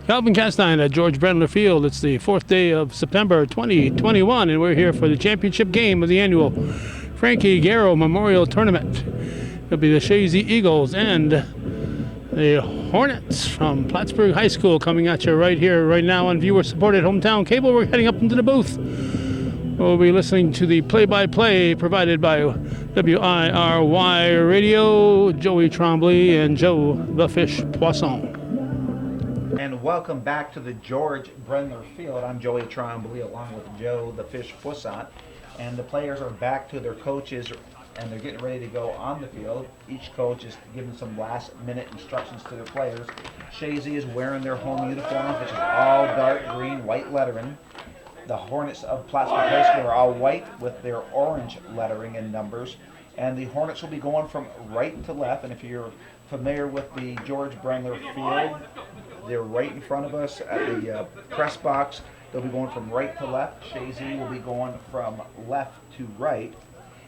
Calvin Castine at George Brendler Field. It's the 4th day of September 2021, and we're here for the championship game of the annual Frankie Garrow Memorial Tournament. It'll be the Chazy Eagles and the Hornets from Plattsburgh High School coming at you right here, right now on viewer-supported hometown cable. We're heading up into the booth. We'll be listening to the play-by-play provided by WIRY Radio, Joey Trombley and Joe the Fish Poisson. And welcome back to the George Brendler Field. I'm Joey Trombley along with Joe the Fish Poisson. And the players are back to their coaches and they're getting ready to go on the field. Each coach is giving some last-minute instructions to their players. Chazy is wearing their home uniforms, which is all dark green, white lettering. The Hornets of Plattsburgh High School are all white with their orange lettering and numbers. And the Hornets will be going from right to left. And if you're familiar with the George Brendler Field, they're right in front of us at the press box. They'll be going from right to left. Chazy will be going from left to right.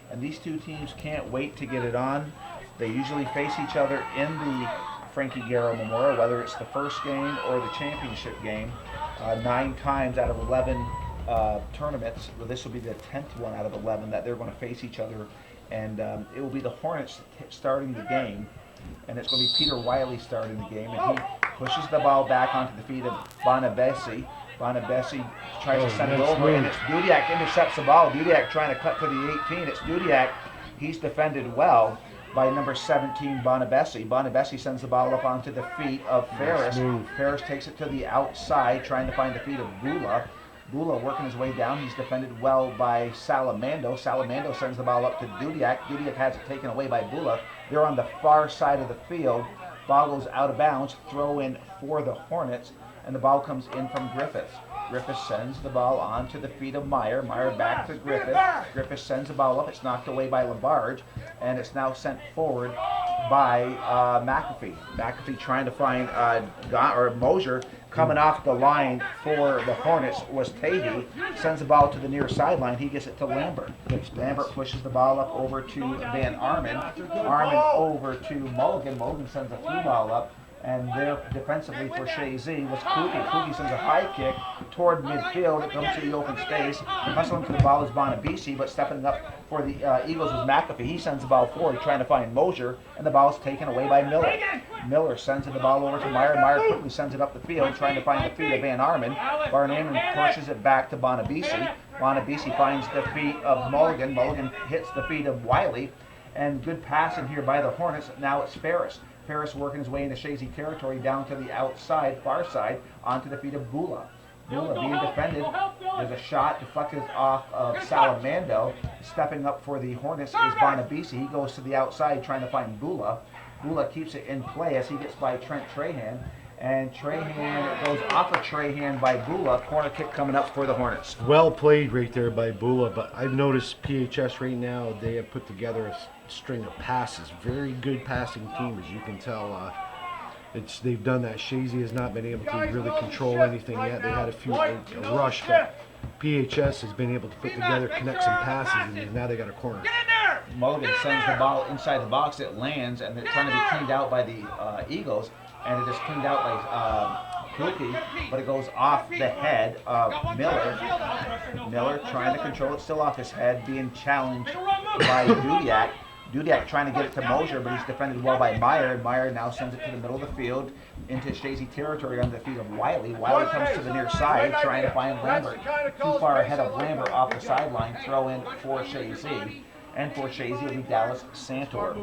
And these two teams can't wait to get it on. They usually face each other in the Frankie Garrow Memorial, whether it's the first game or the championship game. 9 times out of 11 tournaments. Well, this will be the 10th one out of 11 that they're going to face each other. And it will be the Hornets starting the game. And it's going to be Peter Wiley starting the game. And he pushes the ball back onto the feet of Bonabesi. Bonabesi tries to send it over, and it's Dudiak intercepts the ball. Dudiak trying to cut to the 18. It's Dudiak. He's defended well by number 17, Bonabesi. Bonabesi sends the ball up onto the feet of Ferris. Ferris takes it to the outside, trying to find the feet of Bula. Bula working his way down. He's defended well by Salamando. Salamando sends the ball up to Dudiak. Dudiak has it taken away by Bula. They're on the far side of the field. Ball goes out of bounds. Throw in for the Hornets. And the ball comes in from Griffiths. Griffiths sends the ball onto the feet of Meyer. Meyer back to Griffiths. Griffiths sends the ball up. It's knocked away by Labarge. And it's now sent forward by McAfee. McAfee trying to find Mosier. Coming off the line for the Hornets was Tahy. Sends the ball to the near sideline. He gets it to Lambert. Lambert pushes the ball up over to Van Armen. Armen over to Mulligan. Mulligan sends a through ball up. And there defensively for Chazy was Kluge. Kluge sends a high kick toward midfield. It comes to the open space. Hustling to the ball is Bonabisi, but stepping up for the Eagles was McAfee. He sends the ball forward, trying to find Mosier, and the ball is taken away by Miller. Miller sends the ball over to Meyer. Meyer quickly sends it up the field, trying to find the feet of Van Armen. Van Armen pushes it back to Bonabisi. Bonabisi finds the feet of Mulligan. Mulligan hits the feet of Wiley. And good passing here by the Hornets. Now it's Ferris. Ferris working his way into Chazy territory down to the outside, far side, onto the feet of Bula. Bula being defended. There's a shot deflected off of Salamando. Stepping up for the Hornets is Bonabisi. He goes to the outside trying to find Bula. Bula keeps it in play as he gets by Trent Trahan. And Trahan goes off of Trahan by Bula. Corner kick coming up for the Hornets. Well played right there by Bula, but I've noticed PHS right now, they have put together a string of passes. Very good passing team, as you can tell. They've done that. Chazy has not been able to really control anything yet. They had a rush, but PHS has been able to put together, connect some passes, and now they got a corner. Mulligan sends the ball inside the box. It lands, and they're trying to be cleaned out by the Eagles. And it is cleaned out by Kluge, but it goes off the head of Miller. Miller trying to control it, still off his head, being challenged by Dudiak. Dudiak trying to get it to Mosier, but he's defended well by Meyer. Meyer now sends it to the middle of the field into Chazy territory on the feet of Wiley. Wiley comes to the near side, trying to find Lambert. Too far ahead of Lambert off the sideline. Throw in for Chazy. And for Chazy, it'll be Dallas Santor.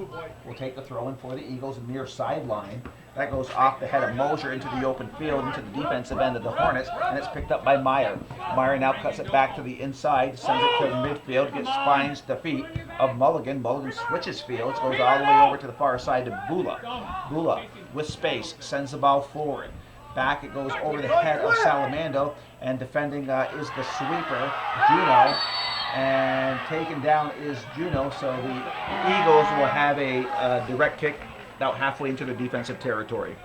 Will take the throw in for the Eagles near sideline. That goes off the head of Mosier into the open field, into the defensive end of the Hornets, and it's picked up by Meyer. Meyer now cuts it back to the inside, sends it to midfield, finds the feet of Mulligan. Mulligan switches fields, goes all the way over to the far side to Bula. Bula, with space, sends the ball forward. Back it goes over the head of Salamando, and defending is the sweeper, Juno. And taken down is Juno, so the Eagles will have a direct kick about halfway into their defensive territory.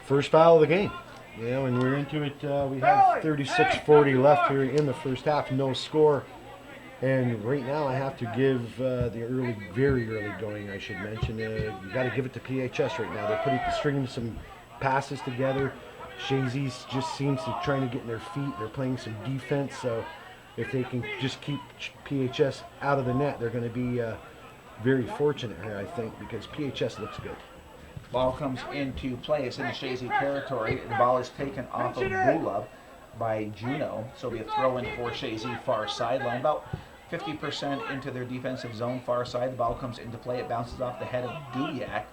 First foul of the game. Yeah, when we're into it, we have 36-40 left here in the first half, no score. And right now I have to give the very early going, I should mention. You got to give it to PHS right now. They're stringing some passes together. Chazy just seems to trying to get in their feet. They're playing some defense, so if they can just keep PHS out of the net, they're going to be very fortunate here, I think, because PHS looks good. Ball comes into play. It's in the Chazy territory. The ball is taken off of Bula by Juno, so it'll be a throw in for Chazy far sideline. About 50% into their defensive zone far side. The ball comes into play. It bounces off the head of Dudiak.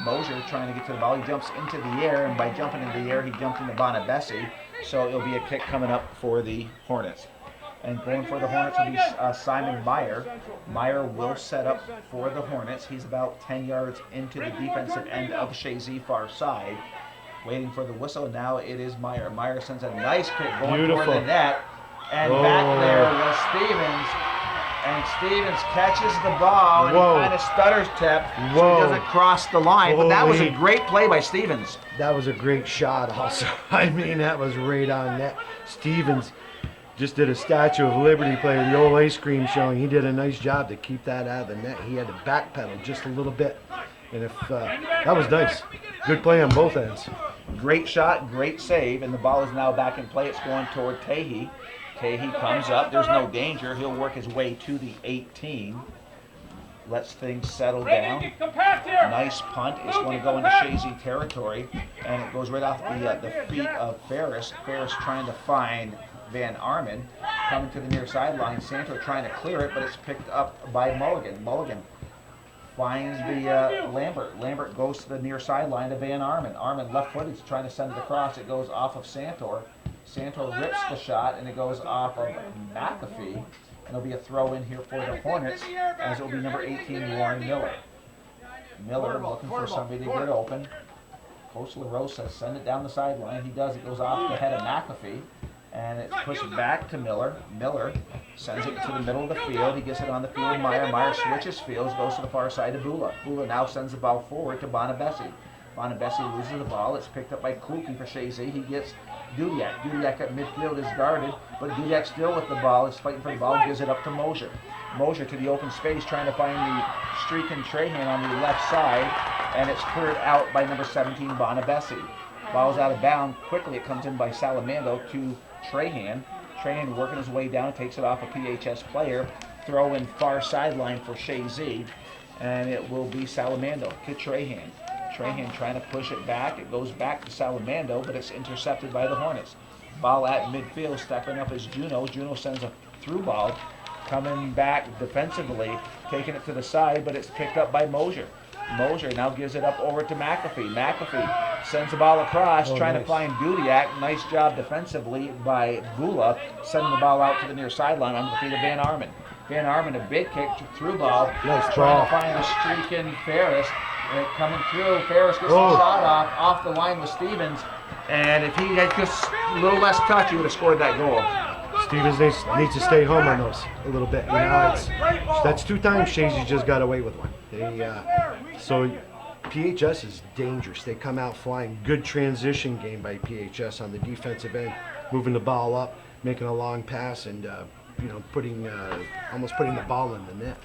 Mosier trying to get to the ball. He jumps into the air, and by jumping into the air, he jumped into Bonabessi. So it'll be a kick coming up for the Hornets. And going for the Hornets will be Simon Meyer. Meyer will set up for the Hornets. He's about 10 yards into the defensive end of Chazy far side. Waiting for the whistle. Now it is Meyer. Meyer sends a nice kick going toward the net. And back there was Stevens. And Stevens catches the ball and he kind of stutters tip, so he doesn't cross the line. But that was a great play by Stevens. That was a great shot also. I mean, that was right on net. Stevens just did a Statue of Liberty play, the old ice cream showing. He did a nice job to keep that out of the net. He had to backpedal just a little bit. And if that was nice. Good play on both ends. Great shot, great save, and the ball is now back in play. It's going toward Tahi. Tahi comes up. There's no danger. He'll work his way to the 18. Lets things settle down. Nice punt. It's going to go into Chazy territory, and it goes right off the feet of Ferris. Ferris trying to find Van Arman. Coming to the near sideline. Santo trying to clear it, but it's picked up by Mulligan. Mulligan finds the Lambert. Lambert goes to the near sideline to Van Arman. Arman left-footed, trying to send it across. It goes off of Santor. Santor rips the shot, and it goes off of McAfee. And it'll be a throw in here for the Hornets, as it'll be number 18, Warren Miller. Miller looking for somebody to get open. Coach LaRose says send it down the sideline. He does. It goes off the head of McAfee. And it's pushed back to Miller. Miller sends it to the middle of the field. He gets it on the field. Meyer switches fields, goes to the far side of Bula. Bula now sends the ball forward to Bonabessi. Bonabessi loses the ball. It's picked up by Kluke for Chazy. He gets Dudiak. Dudiak at midfield is guarded, but Dudiak still with the ball. Is fighting for the ball. Gives it up to Mosier. Mosier to the open space, trying to find the streaking Trahan on the left side, and it's cleared out by number 17, Bonabessi. Ball's out of bounds. Quickly it comes in by Salamando to Trahan. Trahan working his way down, takes it off a PHS player. Throw in far sideline for Chazy, and it will be Salamando to Trahan. Trahan trying to push it back. It goes back to Salamando, but it's intercepted by the Hornets. Ball at midfield, stepping up is Juno. Juno sends a through ball, coming back defensively, taking it to the side, but it's picked up by Mosier. Mosier now gives it up over to McAfee. McAfee sends the ball across, trying to find Dudiak. Nice job defensively by Bula, sending the ball out to the near sideline on the feet of Van Arman. Van Arman, a big kick through ball, trying to find a streaking Ferris. Coming through, Ferris gets the shot off the line with Stevens, and if he had just a little less touch, he would have scored that goal. Stevens needs to stay home on those a little bit. You know, that's 2 times Chazy just got away with one. So PHS is dangerous. They come out flying. Good transition game by PHS on the defensive end, moving the ball up, making a long pass, and almost putting the ball in the net.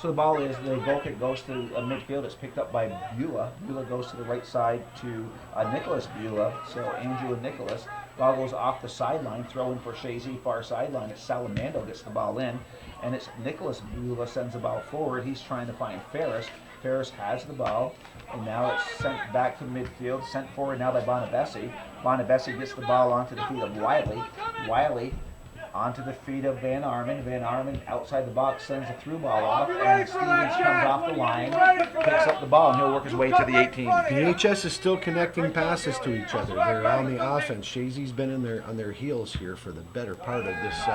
So the ball is, the goal kick goes to midfield. It's picked up by Bula. Bula goes to the right side to Nicholas Bula. So Andrew and Nicholas. Ball goes off the sideline, throw in for Chazy, far sideline. It's Salamando gets the ball in, and it's Nicholas Bula sends the ball forward. He's trying to find Ferris. Ferris has the ball, and now it's sent back to midfield, sent forward now by Bonabessi. Bonabessi gets the ball onto the feet of Wiley. Wiley onto the feet of Van Arman. Van Arman outside the box sends a through ball off, and Stevens comes off the line, picks up the ball, and he'll work his way to the 18. PHS is still connecting passes to each other. They're on the offense. Chazy's been on their heels here for the better part of this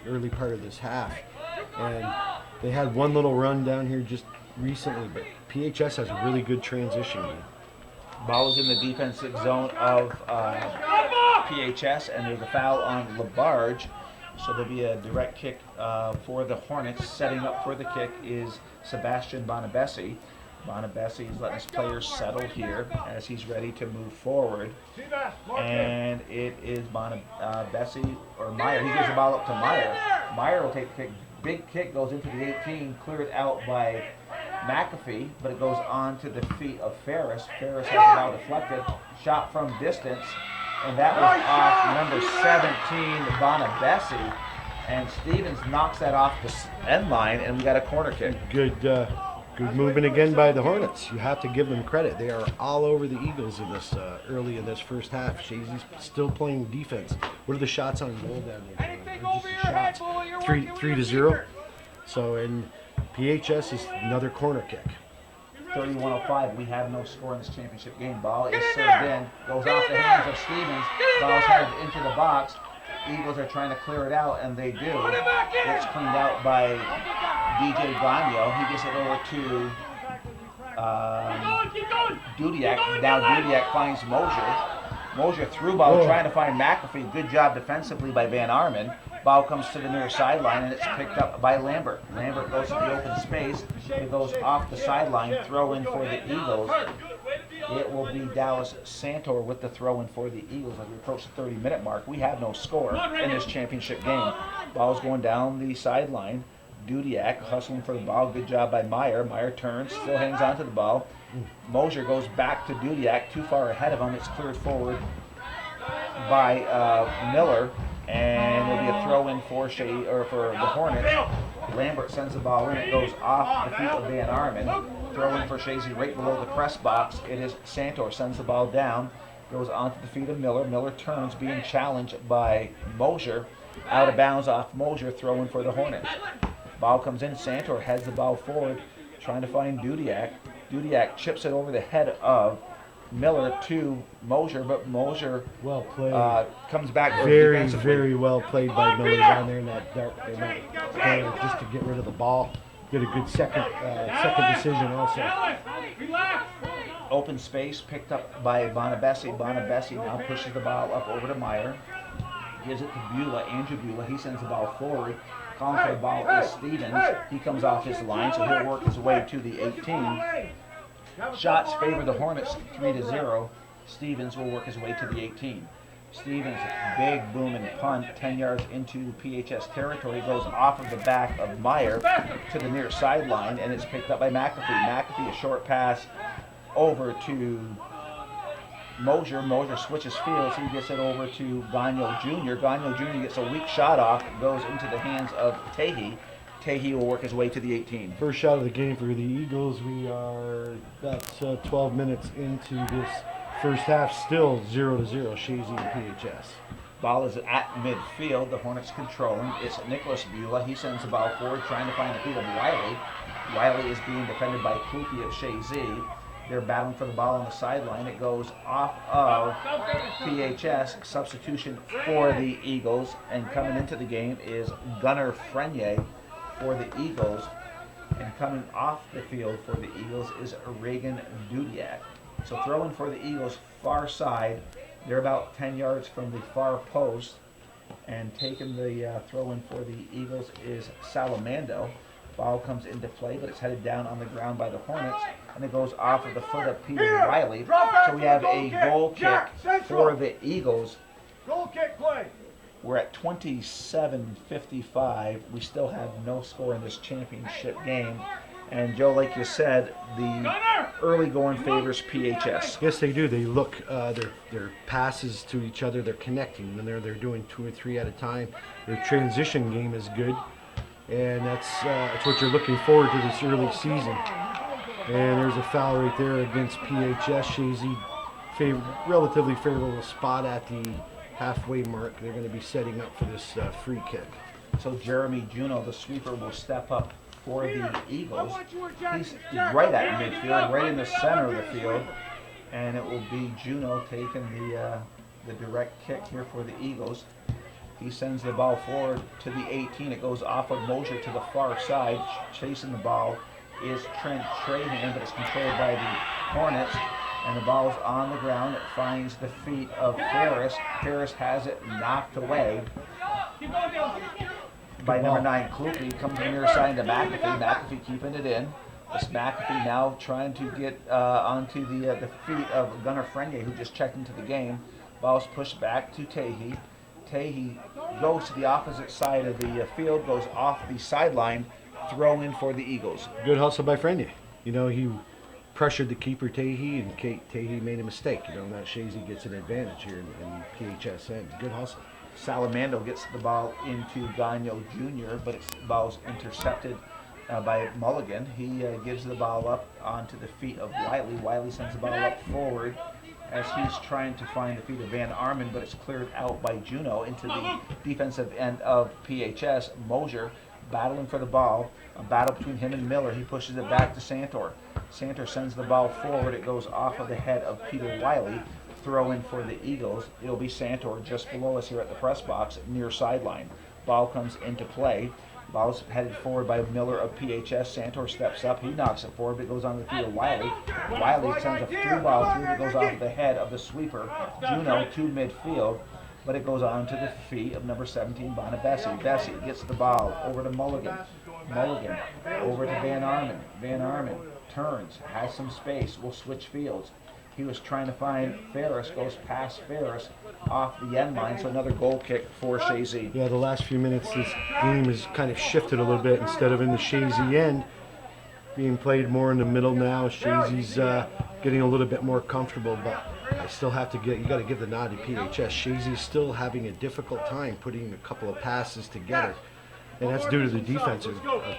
early part of this half, and they had one little run down here just recently, but PHS has a really good transition game. Ball is in the defensive zone of PHS, and there's a foul on LaBarge, so there'll be a direct kick for the Hornets. Setting up for the kick is Sebastian Bonabessi. Bonabessi is letting his players settle here as he's ready to move forward, and it is Bonabessi or Meyer. He gives the ball up to Meyer. Meyer will take the kick. Big kick goes into the 18, cleared out by McAfee, but it goes on to the feet of Ferris. Ferris has it now deflected, shot from distance, and that was off number 17, Bonabessi. And Stevens knocks that off the end line, and we got a corner kick. Good movement again by the Hornets. You have to give them credit. They are all over the Eagles in this early in this first half. Chazy's still playing defense. What are the shots on goal down there? Just shots. 3-0. So, and PHS is another corner kick. 31:05. We have no score in this championship game. Ball is served in, goes off the hands of Stevens. Ball's headed into the box. Eagles are trying to clear it out, and they do. It's cleaned out by DJ Gagno. He gets it over to Dudiak. Now Dudiak finds Mosier. Mosier through ball, trying to find McAfee. Good job defensively by Van Arman. Ball comes to the near sideline, and it's picked up by Lambert. Lambert goes to the open space. It goes off the sideline. Throw in for the Eagles. It will be Dallas Santor with the throw-in for the Eagles as we approach the 30-minute mark. We have no score in this championship game. Ball's going down the sideline. Dudiak hustling for the ball. Good job by Meyer. Meyer turns, still hangs on to the ball. Mosier goes back to Dudiak, too far ahead of him. It's cleared forward by Miller, and it'll be a throw-in for for the Hornets. Lambert sends the ball in. It goes off the feet of Van Arman. Throw in for Chazy right below the press box. It is Santor, sends the ball down, goes onto the feet of Miller. Miller turns, being challenged by Mosier. Out of bounds off Mosier, throw in for the Hornets. Ball comes in, Santor heads the ball forward, trying to find Dudiak. Dudiak chips it over the head of Miller to Mosier, but Mosier well played. Comes back very well played by Miller down there in that corner, just to get rid of the ball. Get a good second decision also. Open space picked up by Bonabessi. Bonabessi now pushes the ball up over to Meyer. Gives it to Beulah, Andrew Beulah. He sends the ball forward. Calling for the ball is Stevens. He comes off his line, so he'll work his way to the 18. Shots favor the Hornets 3-0. Stevens will work his way to the 18. Stevens, big booming punt, 10 yards into PHS territory, goes off of the back of Meyer to the near sideline, and it's picked up by McAfee. McAfee, a short pass over to Mosier. Mosier switches fields. He gets it over to Gagno Jr. Gagno Jr. gets a weak shot off, goes into the hands of Tahi. Tahi will work his way to the 18. First shot of the game for the Eagles. We are about 12 minutes into this first half, still 0-0, Chazy and PHS. Ball is at midfield. The Hornets controlling. It's Nicholas Beulah. He sends the ball forward, trying to find the feet of Wiley. Wiley is being defended by Klupi of Chazy. They're battling for the ball on the sideline. It goes off of PHS. Substitution for the Eagles. And coming into the game is Gunnar Frenier for the Eagles. And coming off the field for the Eagles is Reagan Dudiak. So throwing for the Eagles far side. They're about 10 yards from the far post. And taking the throw in for the Eagles is Salamando. Ball comes into play, but it's headed down on the ground by the Hornets. And it goes off of the foot of Peter Wiley. So we have a goal kick for the Eagles. Goal kick play. We're at 27:55. We still have no score in this championship game. And Joe, like you said, the early going favors PHS. Yes, they do. They look their passes to each other. They're connecting, and they're doing 2 or 3 at a time. Their transition game is good, and that's what you're looking forward to this early season. And there's a foul right there against PHS. Chazy, relatively favorable spot at the halfway mark. They're going to be setting up for this free kick. So Jeremy Juno, the sweeper, will step up for the Eagles. He's right at midfield, right in the center of the field, and it will be Juno taking the direct kick here for the Eagles. He sends the ball forward to the 18. It goes off of Mosier to the far side. Chasing the ball is Trent Trahan, but it's controlled by the Hornets. And the ball's on the ground. It finds the feet of Ferris. Ferris has it knocked away by number 9, Klupi. Comes to the near side to McAfee. McAfee keeping it in. It's McAfee now trying to get onto the feet of Gunnar Frenier, who just checked into the game. Ball's pushed back to Tahi. Tahi goes to the opposite side of the field, goes off the sideline, throw in for the Eagles. Good hustle by Frenier. You know, he pressured the keeper, Tahi, and Tahi made a mistake. You know, now Chazy gets an advantage here in PHS ends. Good hustle. Salamando gets the ball into Gagno Jr., but the ball's intercepted by Mulligan. He gives the ball up onto the feet of Wiley. Wiley sends the ball up forward as he's trying to find the feet of Van Arman, but it's cleared out by Juno into the defensive end of PHS. Mosier battling for the ball. A battle between him and Miller. He pushes it back to Santor. Santor sends the ball forward. It goes off of the head of Peter Wiley. Throw in for the Eagles. It'll be Santor just below us here at the press box, near sideline. Ball comes into play. Ball's headed forward by Miller of PHS. Santor steps up. He knocks it forward, but it goes on the feet of Wiley. Wiley sends a through ball through that goes off the head of the sweeper. Juno to midfield, but it goes on to the feet of number 17, Bonabessi. Bessie gets the ball over to Mulligan. Mulligan over to Van Arman. Van Arman turns, has some space, will switch fields. He was trying to find Ferris, goes past Ferris off the end line, so another goal kick for Chazy. Yeah, the last few minutes, this game has kind of shifted a little bit. Instead of in the Chazy end, being played more in the middle now. Chazy's getting a little bit more comfortable, but I still have to you got to give the nod to PHS. Chazy's still having a difficult time putting a couple of passes together. And that's due to the defense of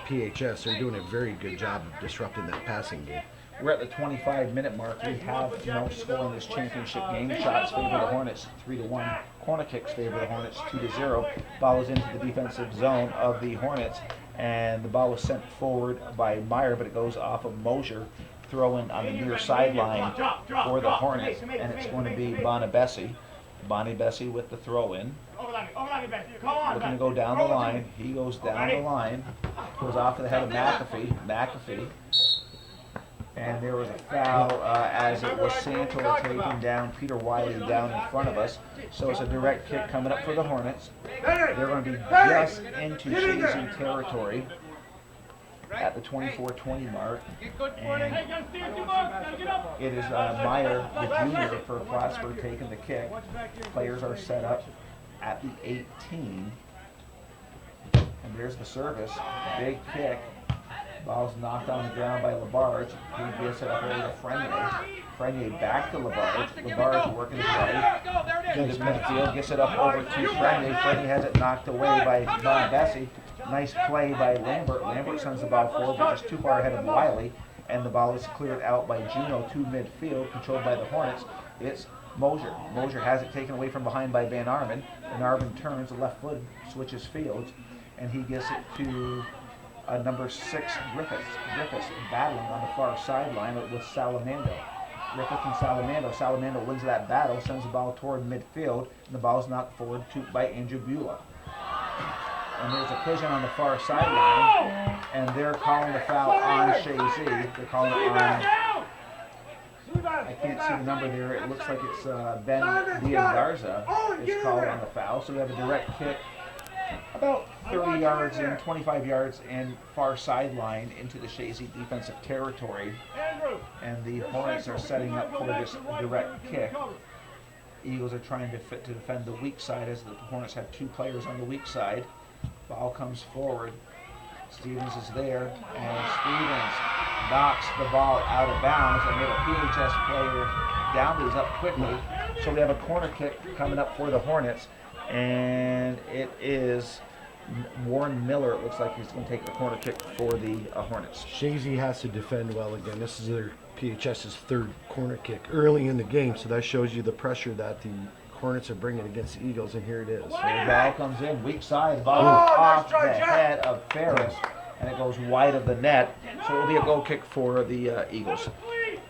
PHS. They're doing a very good job of disrupting that passing game. We're at the 25-minute mark. We have no score in this championship game. Shots favor the Hornets 3-1. Corner kicks favor the Hornets 2-0. Ball is into the defensive zone of the Hornets, and the ball was sent forward by Meyer, but it goes off of Mosier. Throw in on the near sideline for the Hornets, and it's going to be Bonabessi. Bonabessi with the throw in. Looking to go down the line. He goes down the line. Goes off to the head of McAfee. McAfee. And there was a foul as it was Santor taking down Peter Wiley down in front of us. So it's a direct kick coming up for the Hornets. They're going to be just into Chazy territory at the 24-20 mark. And it is Meyer, the junior for Plattsburgh, taking the kick. Players are set up at the 18. And there's the service. Big kick. Ball's knocked on the ground by Labarge. He gets it up over to Frenier. Frenier back to Labarge. Labarge working his way to the midfield. Gets it up over to Frenier. Frenier has it knocked away by Bonabessi. Nice play by Lambert. Lambert sends the ball forward, but just too far ahead of Wiley. And the ball is cleared out by Juno to midfield, controlled by the Hornets. It's Mosier. Mosier has it taken away from behind by Van Arman. Van Arman turns the left foot, switches fields, and he gets it to number 6, Griffiths. Griffiths battling on the far sideline with Salamando. Griffith and Salamando. Salamando wins that battle, sends the ball toward midfield, and the ball is knocked forward by Andrew Beulah. And there's a collision on the far sideline, and they're calling the foul on Chazy. They're calling it on, I can't see the number there. It looks like it's Ben Diaz-Garza is called on the foul. So we have a direct kick about 30 yards in, 25 yards in, far sideline into the Chazy defensive territory. And the Hornets are setting up for this direct kick. Eagles are trying to defend the weak side, as the Hornets have 2 players on the weak side. Ball comes forward. Stevens is there, and Stevens knocks the ball out of bounds, and we have a PHS player down, but he's up quickly. So we have a corner kick coming up for the Hornets, and it is Warren Miller. It looks like he's going to take the corner kick for the Hornets. Chazy has to defend well again. This is their PHS's 3rd corner kick early in the game, so that shows you the pressure that the Hornets are bringing against the Eagles, and here it is. So the ball comes in, weak side, the ball is off the head of Ferris, and it goes wide of the net, so it'll be a goal kick for the Eagles.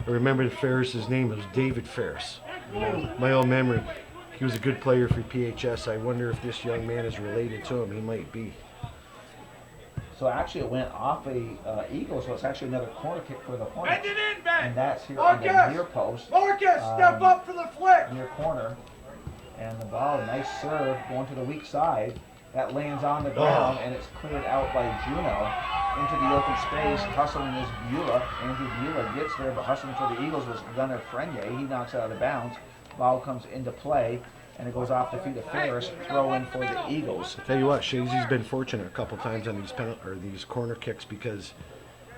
I remember Ferris's name was David Ferris. My old memory. He was a good player for PHS. I wonder if this young man is related to him. He might be. So actually it went off a Eagle, so it's actually another corner kick for the Hornets. And that's here on the near post. Marcus, step up for the flick! Near corner. And the ball, nice serve, going to the weak side. That lands on the ground, and it's cleared out by Juno into the open space. Hustling is Beulah. Andrew Beulah gets there, but hustling for the Eagles was Gunnar Frenier. He knocks it out of bounds. Ball comes into play, and it goes off the feet of Ferris. Throw in for the Eagles. I'll tell you what, Chazy's been fortunate a couple times on these corner kicks, because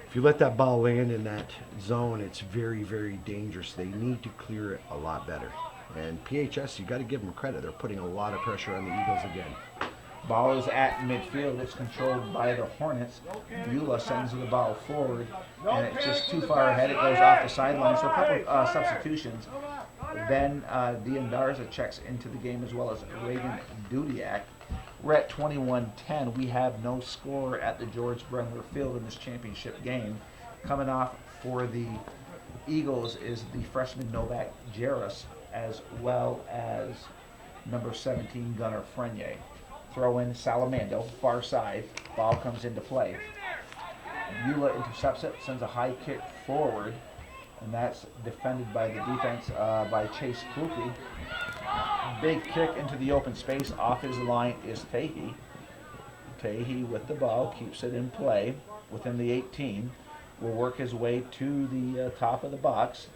if you let that ball land in that zone, it's very, very dangerous. They need to clear it a lot better. And PHS, you got to give them credit. They're putting a lot of pressure on the Eagles again. Ball is at midfield. It's controlled by the Hornets. Beulah sends the ball forward, and it's just too far ahead. It goes off the sideline. So a couple substitutions. Then Dean Darza checks into the game, as well as Reagan Dudiak. We're at 21-10. We have no score at the George Brendler Field in this championship game. Coming off for the Eagles is the freshman Novak Jaros, as well as number 17 Gunnar Frenier. Throw in Salamando, far side. Ball comes into play. Beulah intercepts it, sends a high kick forward, and that's defended by the defense by Chase Kluke. Big kick into the open space. Off his line is Tahi. Tahi with the ball, keeps it in play within the 18. Will work his way to the top of the box.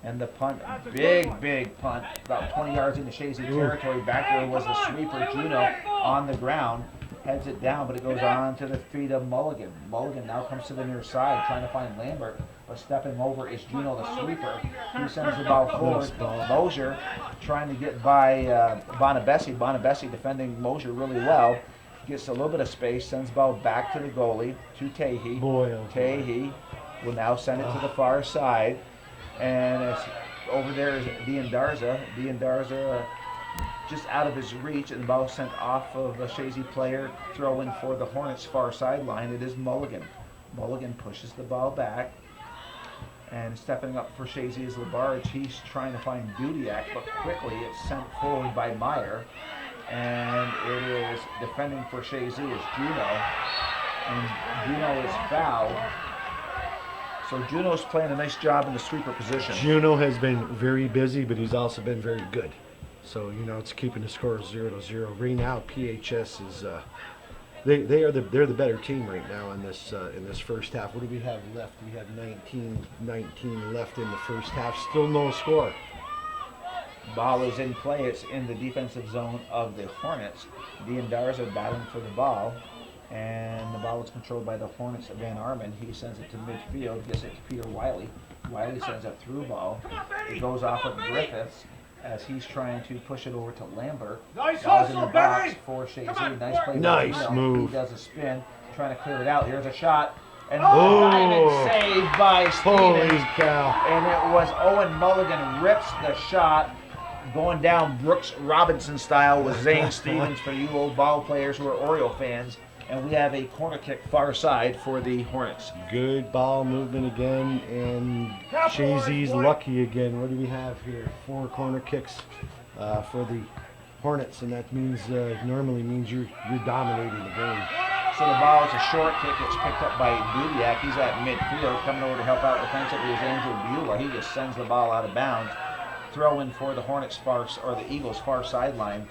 And the punt, big punt, about 20 yards into Chazy territory. Back there was the sweeper, Juno, on the ground. Heads it down, but it goes on to the feet of Mulligan. Mulligan now comes to the near side, trying to find Lambert. But stepping over is Juno, the sweeper. He sends the ball forward. Mosier trying to get by Bonabessi. Bonabessi defending Mosier really well. Gets a little bit of space, sends the ball back to the goalie, to Tahi. Tahi will now send it to the far side. And it's, over there is Dean Darza. Dean Darza just out of his reach, and the ball sent off of a Chazy player. Throw in for the Hornets far sideline. It is Mulligan. Mulligan pushes the ball back. And stepping up for Chazy is Labarge. He's trying to find Dudiak, but quickly it's sent forward by Meyer. And it is defending for Chazy is Juno. And Juno is fouled. So Juno's playing a nice job in the sweeper position. Juno has been very busy, but he's also been very good. So, it's keeping the score 0-0. Right now, PHS is they're the better team right now in this first half. What do we have left? We have 19 left in the first half. Still no score. Ball is in play. It's in the defensive zone of the Hornets. Dean Darza battling for the ball. And the ball is controlled by the Hornets of Van Arman. He sends it to midfield, gets it to Peter Wiley. Wiley sends a through ball. It goes off of Griffiths as he's trying to push it over to Lambert. Nice Ball's in the hustle, box Barry. for Chazy. Nice play. Nice by move. He does a spin, trying to clear it out. Here's a shot. And Oh. diving save by Holy Stevens. cow. And it was Owen Mulligan rips the shot. Going down Brooks Robinson style with Zane Stevens for you old ball players who are Oriole fans. And we have a corner kick far side for the Hornets. Good ball movement again, and Chazy's lucky again. What do we have here? 4 corner kicks for the Hornets, and that means normally means you're dominating the game. So the ball is a short kick. It's picked up by Dudiak. He's at midfield, coming over to help out defensively is Andrew Beulah. He just sends the ball out of bounds. Throw in for the Hornets or the Eagles far sideline.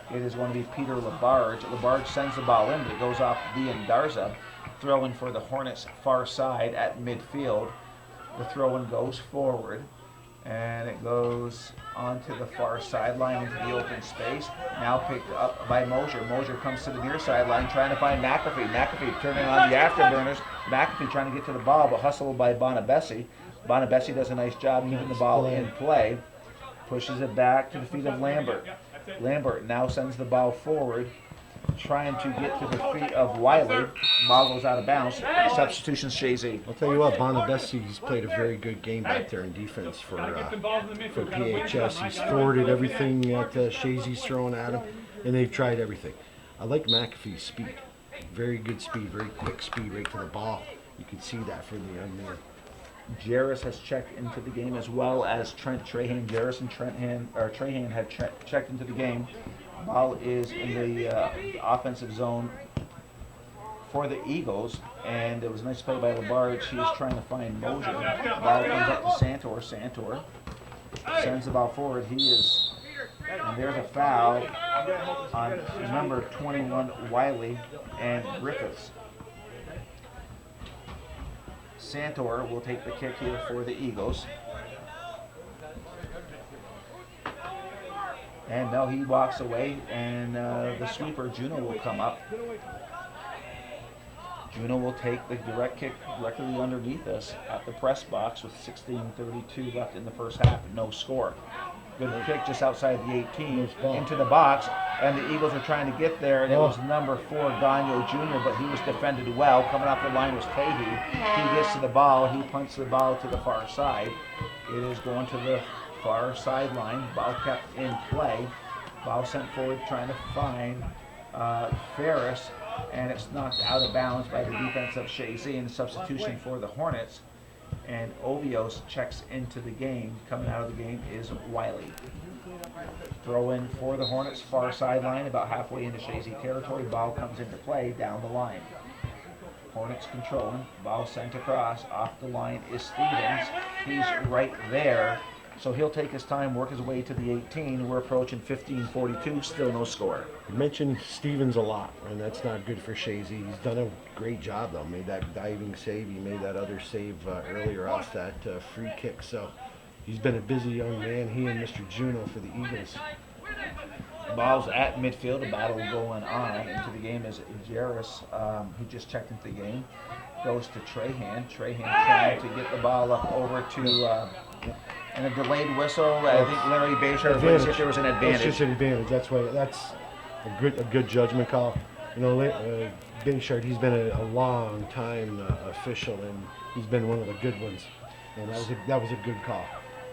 It is going to be Peter Labarge. Labarge sends the ball in, but it goes off Dean Darza. Throw in for the Hornets far side at midfield. The throw in goes forward, and it goes onto the far sideline into the open space. Now picked up by Mosier. Mosier comes to the near sideline trying to find McAfee. McAfee turning on the afterburners. McAfee trying to get to the ball, but hustled by Bonabessi. Bonabessi does a nice job keeping the ball in play. Pushes it back to the feet of Lambert. Lambert now sends the ball forward, trying to get to the feet of Wiley. Ball goes out of bounds. Substitutions, Chazy. I'll tell you what, Bonabessi's played a very good game back there in defense for PHS. He's forwarded everything that Chazy's throwing at him, and they've tried everything. I like McAfee's speed. Very good speed, very quick speed right to the ball. You can see that from the young man. Jarris has checked into the game, as well as Trent Trahan. Jarris and Trahan have checked into the game. Ball is in the offensive zone for the Eagles, and it was a nice play by Labarge. He's trying to find Mosier. Ball comes up to Santor. Santor sends the ball forward. And there's a foul on number 21, Wiley, and Griffiths. Santor will take the kick here for the Eagles. And now he walks away, and the sweeper, Juno, will come up. Juno will take the direct kick directly underneath us at the press box with 16:32 left in the first half, no score. Good kick just outside the 18 into the box, and the Eagles are trying to get there, and it was number 4, Gagno Jr., but he was defended well. Coming off the line was Chazy. He gets to the ball. He punts the ball to the far side. It is going to the far sideline. Ball kept in play. Ball sent forward trying to find Ferris, and it's knocked out of bounds by the defense of Chazy, and substitution for the Hornets. And Ovios checks into the game. Coming out of the game is Wiley. Throw in for the Hornets, far sideline, about halfway into Chazy territory. Ball comes into play down the line. Hornets controlling. Ball sent across. Off the line is Stevens. He's right there. So he'll take his time, work his way to the 18. We're approaching 15:42, still no score. You mentioned Stevens a lot, and that's not good for Chazy. He's done a great job, though. Made that diving save. He made that other save earlier off that free kick. So he's been a busy young man, he and Mr. Juno for the Eagles. Ball's at midfield, a battle going on. Into the game is Jarris, who just checked into the game. Goes to Trahan. Trahan trying to get the ball up over to... and a delayed whistle. I think Larry Bayshard thinks if there was an advantage. It's just an advantage. That's why. That's a good judgment call. You know, Bayshard, he's been a long time official, and he's been one of the good ones. And that was a good call.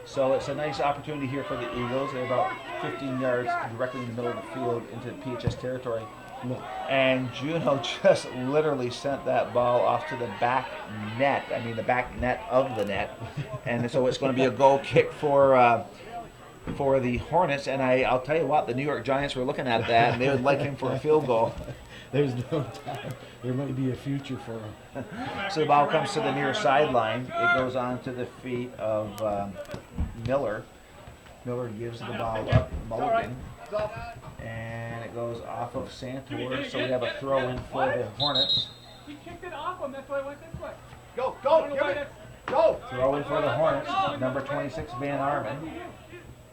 So it's a nice opportunity here for the Eagles. They're about 15 yards directly in the middle of the field into PHS territory. No. And Juno just literally sent that ball off to the back net. I mean, the back net of the net. And so it's going to be a goal kick for the Hornets. And I'll tell you what, the New York Giants were looking at that, and they would like him for a field goal. There's no doubt. There might be a future for him. So the ball comes to the near sideline. It goes on to the feet of Miller. Miller gives the ball up. Mulligan. And it goes off of Santor, so we have a throw in for the Hornets. He kicked it off him, that's why I went this way. Go, give it. Go! Throw in for the Hornets, number 26, Van Armen.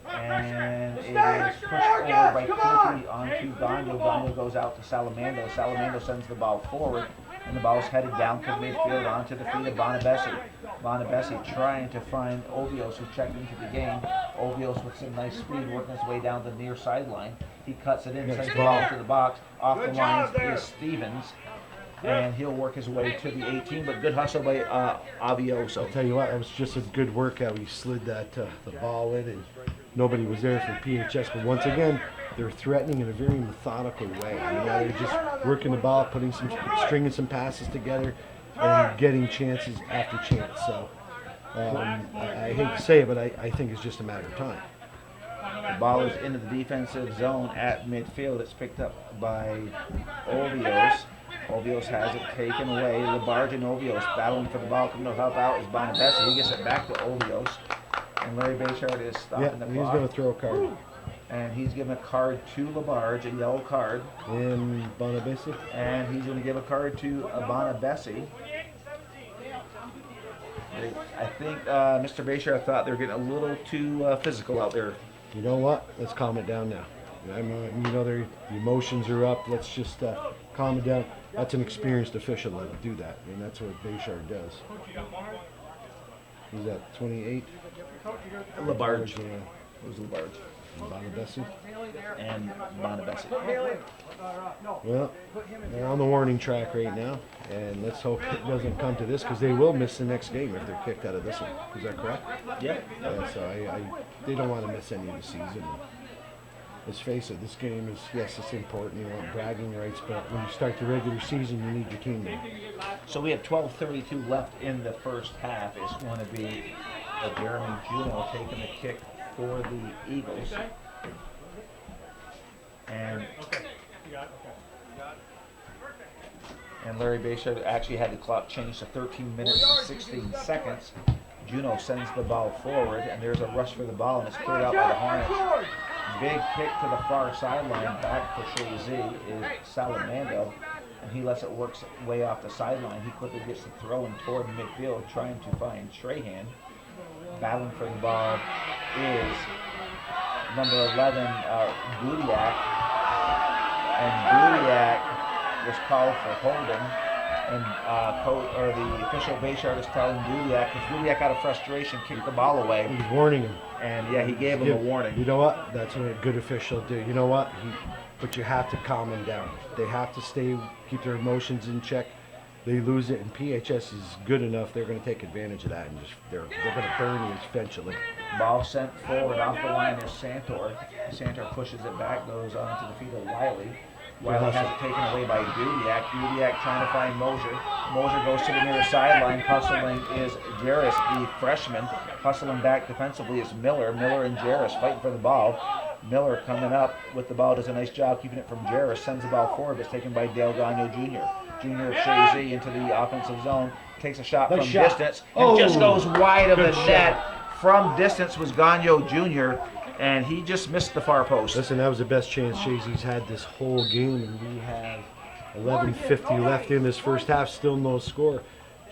And it is pushed over by Kirby onto Gagno. Gagno goes out to Salamando. Salamando sends the ball forward, and the ball is headed down to midfield onto the feet of Bonabessi. Bonabessi trying to find Ovios, who checked into the game. Ovios with some nice speed, working his way down the near sideline. He cuts it in, sends the ball to the box. Off the lines is Stevens, and he'll work his way to the 18, but good hustle by Avioso. I'll tell you what, it was just a good work how he slid that the ball in, and nobody was there for PHS. But once again, they're threatening in a very methodical way. You know, they're just working the ball, stringing some passes together, and getting chances after chance. So I hate to say it, but I think it's just a matter of time. The ball is into the defensive zone at midfield. It's picked up by Ovios. Ovios has it taken away. Labarge and Ovios battling for the ball. Coming to help out is Bonabessi. He gets it back to Ovios. And Larry Bayshard is stopping the clock. He's going to throw a card. And he's giving a card to Labarge, a yellow card. And Bonabessi? And he's going to give a card to Bonabessi. I think Mr. Bayshard thought they were getting a little too physical out there. You know what? Let's calm it down now. The emotions are up. Let's just calm it down. That's an experienced official that'll do that, and that's what Bayshard does. Who's that? 28. Labarge. Yeah. Who's Labarge? Bonabessi. And Bonabessi. Well, they're on the warning track right now, and let's hope it doesn't come to this, because they will miss the next game if they're kicked out of this one. Is that correct? Yeah. So they don't want to miss any of the season. Let's face it, this game is, yes, it's important, you know, bragging rights, but when you start the regular season, you need your team to. So we have 12:32 left in the first half. It's going to be Jeremy Juno taking the kick for the Eagles. And Larry Bayshard actually had the clock changed to 13 minutes and 16 seconds. Juno sends the ball forward, and there's a rush for the ball, and it's cleared out by the Hornets. Big kick to the far sideline, back for Chazy is Salamando, and he lets it work way off the sideline. He quickly gets the throw in toward midfield, trying to find Trahan. Battling for the ball is number 11, Budiak, and Budiak was called for holding, And the official base yard is telling Dudiak, because Dudiak out of frustration kicked the ball away. He's warning him. And yeah, he gave him a warning. You know what? That's what a good official do. You know what? But you have to calm them down. They have to keep their emotions in check. They lose it, and PHS is good enough. They're going to take advantage of that, and they're going to burn you eventually. Ball sent forward off the line is Santor. Santor pushes it back, goes onto the feet of Wiley. Wiley has it taken away by Dudiak. Dudiak trying to find Mosier. Mosier goes to the near sideline. Hustling is Jarris, the freshman. Hustling back defensively is Miller. Miller and Jarris fighting for the ball. Miller coming up with the ball, does a nice job keeping it from Jarris. Sends the ball forward, but it's taken by Dale Gagnon Jr. Jr. of Chazy into the offensive zone. Takes a shot from distance and just goes wide of the net. From distance was Gagnon Jr. and he just missed the far post. Listen, that was the best chance Chazy's had this whole game, and we have 11:50 left in this first half, still no score.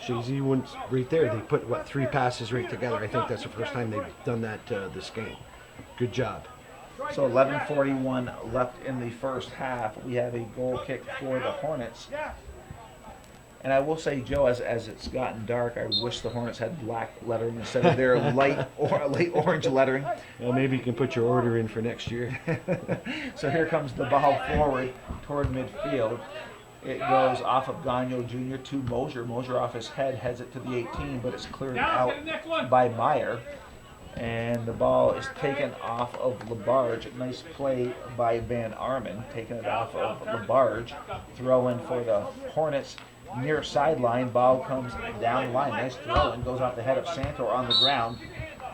Chazy went right there. They put, 3 passes right together. I think that's the first time they've done that this game. Good job. So 11:41 left in the first half. We have a goal kick for the Hornets. And I will say, Joe, as it's gotten dark, I wish the Hornets had black lettering instead of their light orange lettering. Well, maybe you can put your order in for next year. So here comes the ball forward toward midfield. It goes off of Gagnon Jr. to Mosier. Mosier off his head heads it to the 18, but it's cleared out by Meyer. And the ball is taken off of LaBarge. Nice play by Van Arman, taking it off of LaBarge. Throw in for the Hornets. Near sideline, ball comes down the line. Nice throw and goes off the head of Santor on the ground.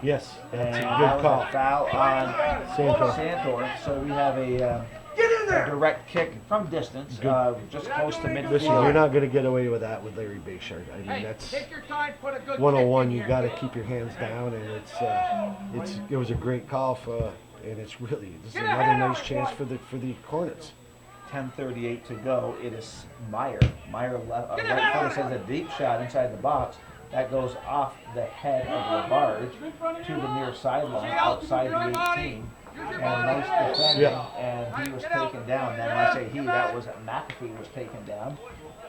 Yes, that's and a good call. A foul on Santor. So we have a direct kick from distance, just close to midfield. Listen, you're not going to get away with that with Larry Bayshard. I mean, that's 101. You got to keep your hands down, and it was a great call and this is another nice chance for the Hornets. 10:38 to go. It is Meyer. Meyer right footer sends a deep shot inside the box. That goes off the head of LaBarge to the near sideline outside the 18. And nice defending, and he was taken down. Then when I say he, that was McAfee was taken down.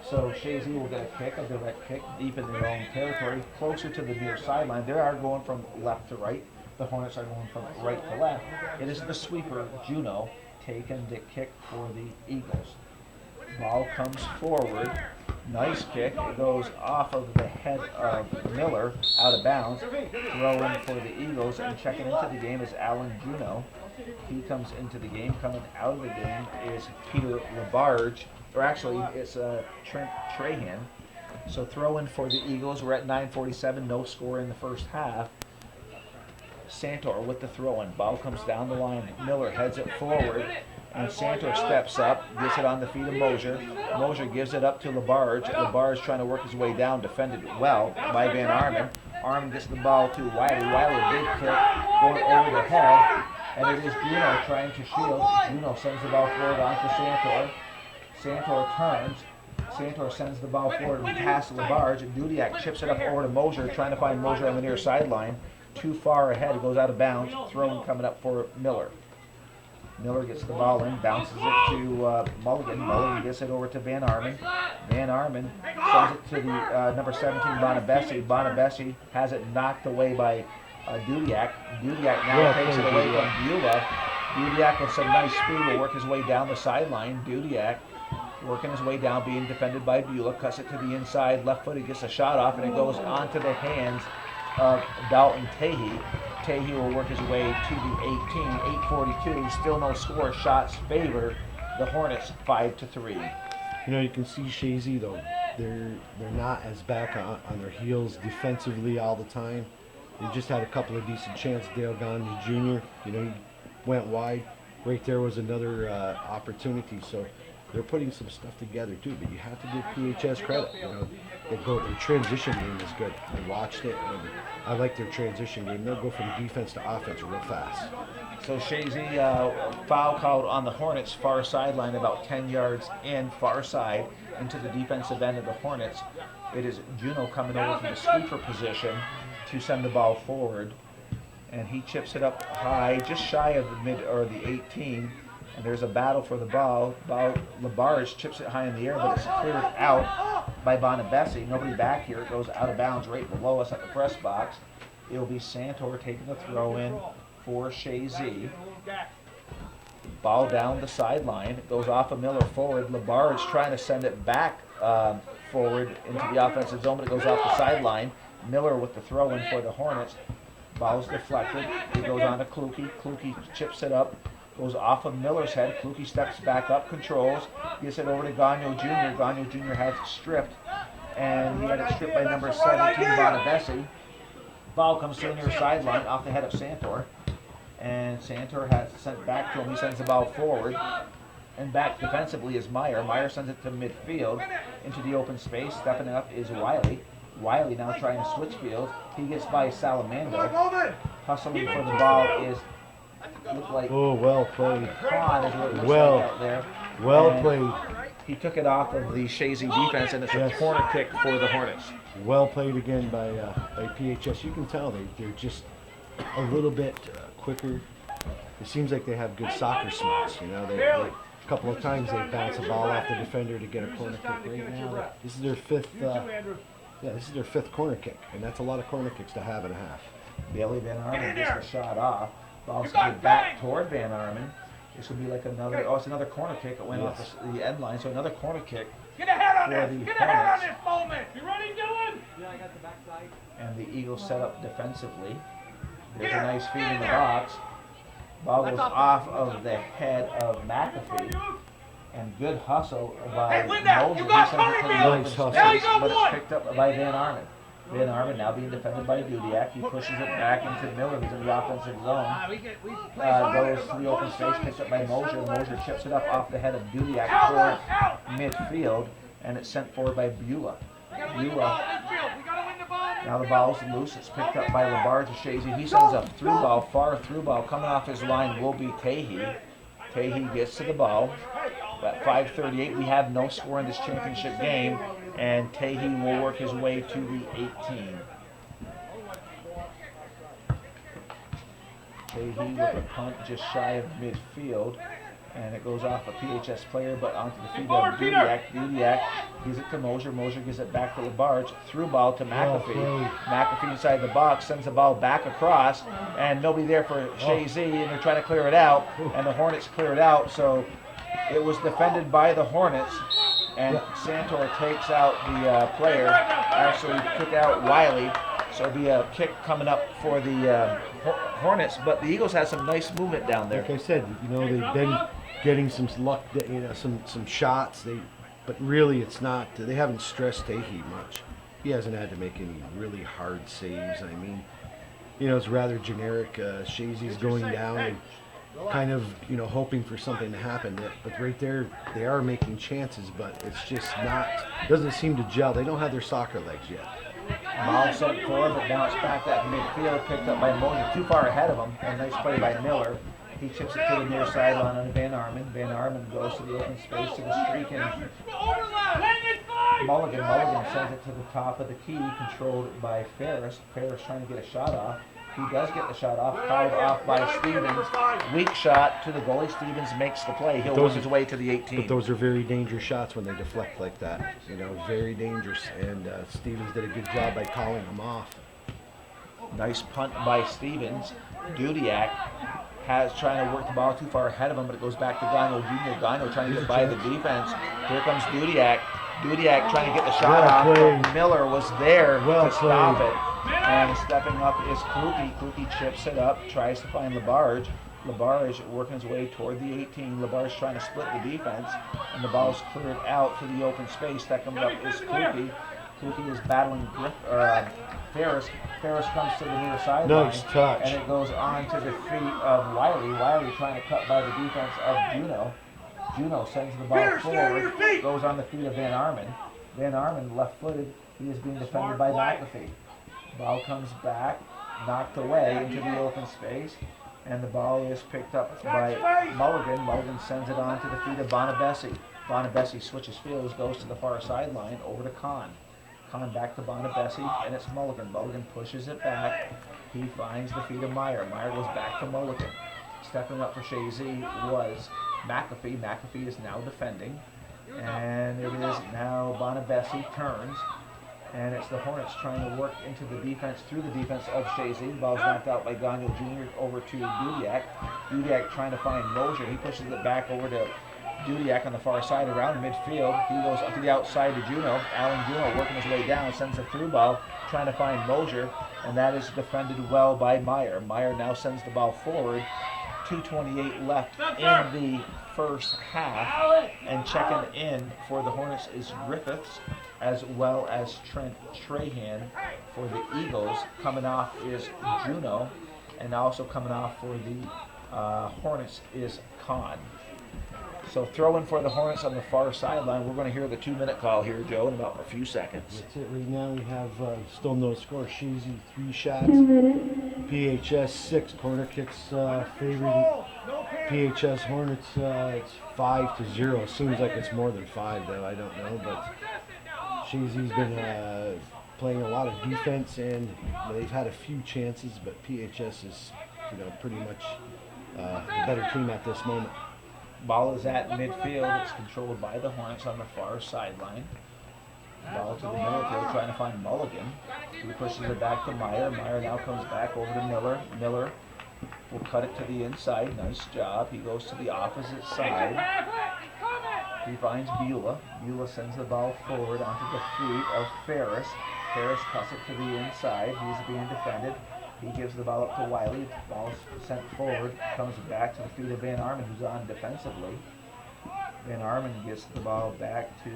So Chazy will get a kick, a direct kick, deep in their own territory, closer to the near sideline. They are going from left to right. The Hornets are going from right to left. It is the sweeper, Juno, taking the kick for the Eagles. Ball comes forward. Nice kick. It goes off of the head of Miller, out of bounds. Throw in for the Eagles, and checking into the game is Alan Juno. He comes into the game. Coming out of the game is Peter LaBarge, or actually it's Trent Trahan. So throw in for the Eagles. We're at 9:47, no score in the first half. Santor with the throw-in. Ball comes down the line. Miller heads it forward, and Santor steps up, gets it on the feet of Mosier. Mosier gives it up to LaBarge. LaBarge trying to work his way down, defended well by Van Arman. Arman gets the ball to Wiley. Wiley, big kick, going over the head, and it is Juno trying to shield. Juno sends the ball forward onto Santor. Santor turns. Santor sends the ball forward past LaBarge. Dudiak chips it up over to Mosier, trying to find Mosier on the near sideline. Too far ahead, it goes out of bounds. Throw coming up for Miller. Miller gets the ball in, bounces it to Mulligan. Mulligan gets it over to Van Arman. Van Arman sends it to the number 17, Bonabessi. Bonabessi has it knocked away by Dudiak. Dudiak now takes it away from Beulah. Dudiak with some nice speed will work his way down the sideline. Dudiak working his way down, being defended by Beulah. Cuts it to the inside, left footed, gets a shot off, and it goes onto the hands of Dalton Tahy. Tahy will work his way to the 18, 8:42, still no score. Shots favor the Hornets 5-3. You know, you can see Chazy though. They're not as back on their heels defensively all the time. They just had a couple of decent chances. Dale Gagnon Jr. He went wide. Right there was another opportunity. So they're putting some stuff together too. But you have to give PHS credit. Their transition game is good. I watched it, and I like their transition game. They'll go from defense to offense real fast. So Chazy, foul called on the Hornets far sideline, about 10 yards in, far side, into the defensive end of the Hornets. It is Juno coming over from the sweeper position to send the ball forward, and he chips it up high, just shy of the 18. And there's a battle for the ball. LaBarge chips it high in the air, but it's cleared out by Bonabessi. Nobody back here. It goes out of bounds right below us at the press box. It'll be Santor taking the throw in for Chazy. Ball down the sideline. It goes off of Miller forward. Labarge trying to send it back forward into the offensive zone, but it goes off the sideline. Miller with the throw in for the Hornets. Ball's deflected. It goes on to Kluke. Kluke chips it up. Goes off of Miller's head. Kluke steps back up, controls, gets it over to Gagno Jr. Gagno Jr. has it stripped, and he had it stripped by number 17, Bonabessi. Ball comes to the near sideline off the head of Santor, and Santor has it sent back to him. He sends the ball forward, and back defensively is Meyer. Meyer sends it to midfield into the open space. Stepping up is Wiley. Wiley now trying to switch fields. He gets by Salamando. Hustling for the ball is looked like well played. Khan is what it looks Well- like out there. Well And played. He took it off of the Chazy defense, and it's a Yes. corner kick for the Hornets. Well played again by PHS. You can tell they're just a little bit quicker. It seems like they have good soccer smarts. You know, a couple of times they bounce a ball off the defender to get a corner kick. Right now, this is their fifth. This is their fifth corner kick, and that's a lot of corner kicks to have in a half. Bailey Van Armen gets the shot off. Ball's coming back toward Van Armen. This will be like another. Oh, it's another corner kick. It went off the end line, so another corner kick. Get a head on For this! the Get a head on Hornets. this moment! You ready, Dylan? Yeah, I got the backside. And the Eagles set up defensively. There's a nice feed in the box. Ball goes off of the head of McAfee. And good hustle by Hey, Linda, Moser. you He got sends it to covered, the Bill. open Nice hustle. space, Now you got but one. it's picked up by Van Armen. Van Armen now being defended by Dudiak. He pushes it back into Miller, who's in the offensive zone. Goes to the open space, picked up by Moser. Moser chips it up off the head of Dudiak toward midfield, and it's sent forward by Beulah. Beulah. Now the ball's loose. It's picked up by Labarge to Chazy. He sends a through ball, far through ball. Coming off his line will be Tahi. Tahi gets to the ball. At 5:38, we have no score in this championship game, and Tahi will work his way to the 18. Tahi with a punt just shy of midfield, and it goes off a PHS player, but onto the feet of Dudiak. Dudiak gives it to Moser. Moser gives it back to Labarge. Through ball to McAfee. McAfee inside the box sends the ball back across, and nobody there for Chazy, and they're trying to clear it out, and the Hornets clear it out. So it was defended by the Hornets, and Santor takes out the player. Actually took out Wiley. So it'll be a kick coming up for the Hornets, but the Eagles had some nice movement down there. Like I said, you know, they've been getting some luck, you know, some shots. But really, it's not. They haven't stressed Tahi much. He hasn't had to make any really hard saves. I mean, you know, it's rather generic. Chazy's going down and kind of, you know, hoping for something to happen. But right there, they are making chances, but it's just not. Doesn't seem to gel. They don't have their soccer legs yet. Ball sent forward, but bounced back at midfield, picked up by Moser, too far ahead of him. A nice play by Miller. He chips it to the near sideline on Van Armen. Van Armen goes to the open space to the streak, and Mulligan sends it to the top of the key, controlled by Ferris. Ferris trying to get a shot off. He does get the shot off, fouled off by Stevens. Weak shot to the goalie. Stevens makes the play. He'll work his way to the 18. But those are very dangerous shots when they deflect like that. You know, very dangerous. And Stevens did a good job by calling them off. Nice punt by Stevens. Dudiak has trying to work the ball too far ahead of him, but it goes back to Gagno Jr. Gagno trying to get by the defense. Here comes Dudiak. Dudiak trying to get the shot off, but Miller was there to stop it. And stepping up is Kluke. Kluke chips it up, tries to find Labarge. Labarge working his way toward the 18. Labarge trying to split the defense, and the ball's cleared out to the open space. Stepping up is Kluke. Kluke is battling Ferris. Ferris comes to the near sideline. Nice touch. And it goes on to the feet of Wiley. Wiley trying to cut by the defense of Juno. Juno sends the ball forward, goes on the feet of Van Armen. Van Armen, left-footed, he is being defended by McAfee. Ball comes back, knocked away into the open space, and the ball is picked up by Mulligan. Mulligan sends it on to the feet of Bonabessi. Bonabessi switches fields, goes to the far sideline, over to Kahn. Kahn back to Bonabessi, and it's Mulligan. Mulligan pushes it back. He finds the feet of Meyer. Meyer goes back to Mulligan. Stepping up for Chazy was McAfee. McAfee is now defending. And it is now Bonavesi turns. And it's the Hornets trying to work into the defense, through the defense of Chazy. The ball's knocked out by Gagnon Jr. over to Dudiak. Dudiak trying to find Mosier. He pushes it back over to Dudiak on the far side around midfield. He goes up to the outside to Juno. Alan Juno working his way down, sends a through ball, trying to find Mosier. And that is defended well by Meyer. Meyer now sends the ball forward. 2:28 left in the first half. And checking in for the Hornets is Griffiths, as well as Trent Trahan. For the Eagles, coming off is Juno, and also coming off for the Hornets is Kahn. So throw in for the Hornets on the far sideline. We're going to hear the 2-minute call here, Joe, in about a few seconds. That's it. Right now we have still no score. Chazy 3 shots. PHS 6. Corner kicks favoring PHS Hornets. It's 5-0. Seems like it's more than 5 though. I don't know, but Chazy's been playing a lot of defense, and they've had a few chances, but PHS is, pretty much the better team at this moment. Ball is at midfield. It's controlled by the Hornets on the far sideline. Ball to the middle field, trying to find Mulligan. He pushes it back to Meyer. Meyer now comes back over to Miller. Miller will cut it to the inside. Nice job. He goes to the opposite side. He finds Beulah. Beulah sends the ball forward onto the feet of Ferris. Ferris cuts it to the inside. He's being defended. He gives the ball up to Wiley. The ball is sent forward. Comes back to the feet of Van Arman, who's on defensively. Van Arman gets the ball back to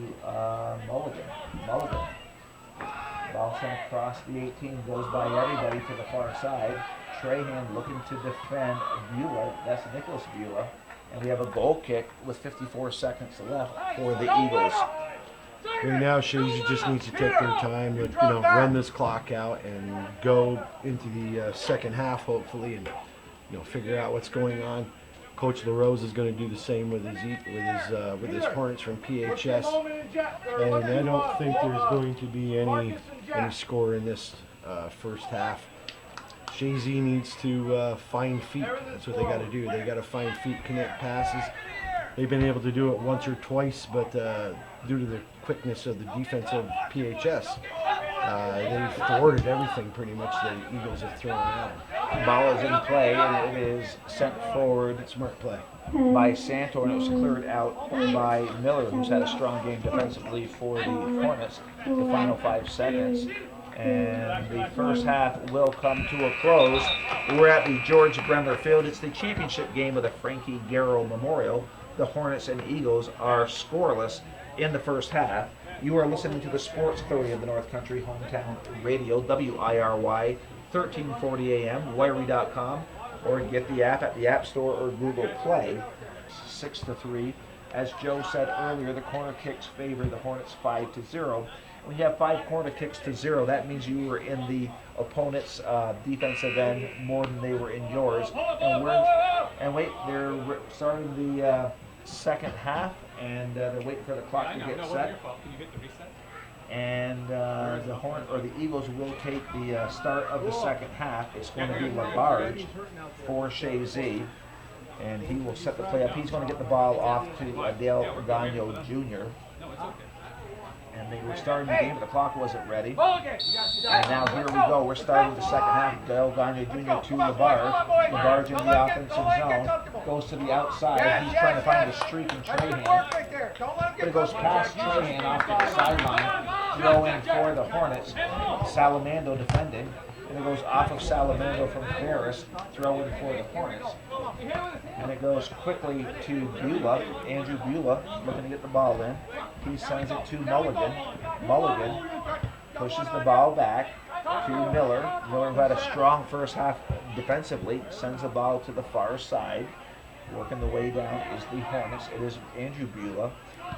Mulligan. Ball sent across the 18. Goes by everybody to the far side. Trahan looking to defend Beulah. That's Nicholas Beulah. And we have a goal kick with 54 seconds left for the Eagles. Right now, Chazy just needs to take their time, run this clock out and go into the second half, hopefully, and figure out what's going on. Coach LaRose is going to do the same with his Hornets from PHS, and I don't think there's going to be any score in this first half. Chazy needs to find feet. That's what they got to do. They got to find feet, connect passes. They've been able to do it once or twice, but due to the quickness of the defense of PHS, they've thwarted everything pretty much the Eagles have thrown at them. Ball is in play, and it is sent forward. Smart play By Santor, and it was cleared out by Miller, who's had a strong game defensively for the Hornets. The final 5 seconds. And the first half will come to a close. We're at the George Brendler Field. It's the championship game of the Frankie Garrow Memorial. The Hornets and Eagles are scoreless in the first half. You are listening to the Sports Authority of the North Country Hometown Radio, WIRY, 1340 AM, wiry.com, or get the app at the App Store or Google Play. 6-3. As Joe said earlier, the corner kicks favor the Hornets 5-0. When you have 5 corner kicks to 0, that means you were in the opponent's defensive end more than they were in yours. And they're starting the second half, and they're waiting for the clock to get set. And the Eagles will take the start of the second half. It's going to be Labarge for Chazy, and he will set the play up. He's going to get the ball off to Adele Gagnon Jr. And they were starting the game, but the clock wasn't ready. And now here we go. We're starting the second half. Adele Gagnon Jr. to Labarge. Labarge in the offensive zone. Goes to the outside. He's trying to find a streak in Trahan. But it goes past Trahan off to the sideline. Throw in for the Hornets. Salamando defending. And it goes off of Salamando from Ferris. Throw in for the Hornets. And it goes quickly to Beulah. Andrew Beulah looking to get the ball in. He sends it to Mulligan. Mulligan pushes the ball back to Miller. Miller, who had a strong first half defensively, sends the ball to the far side. Working the way down is the Hornets. It is Andrew Beulah.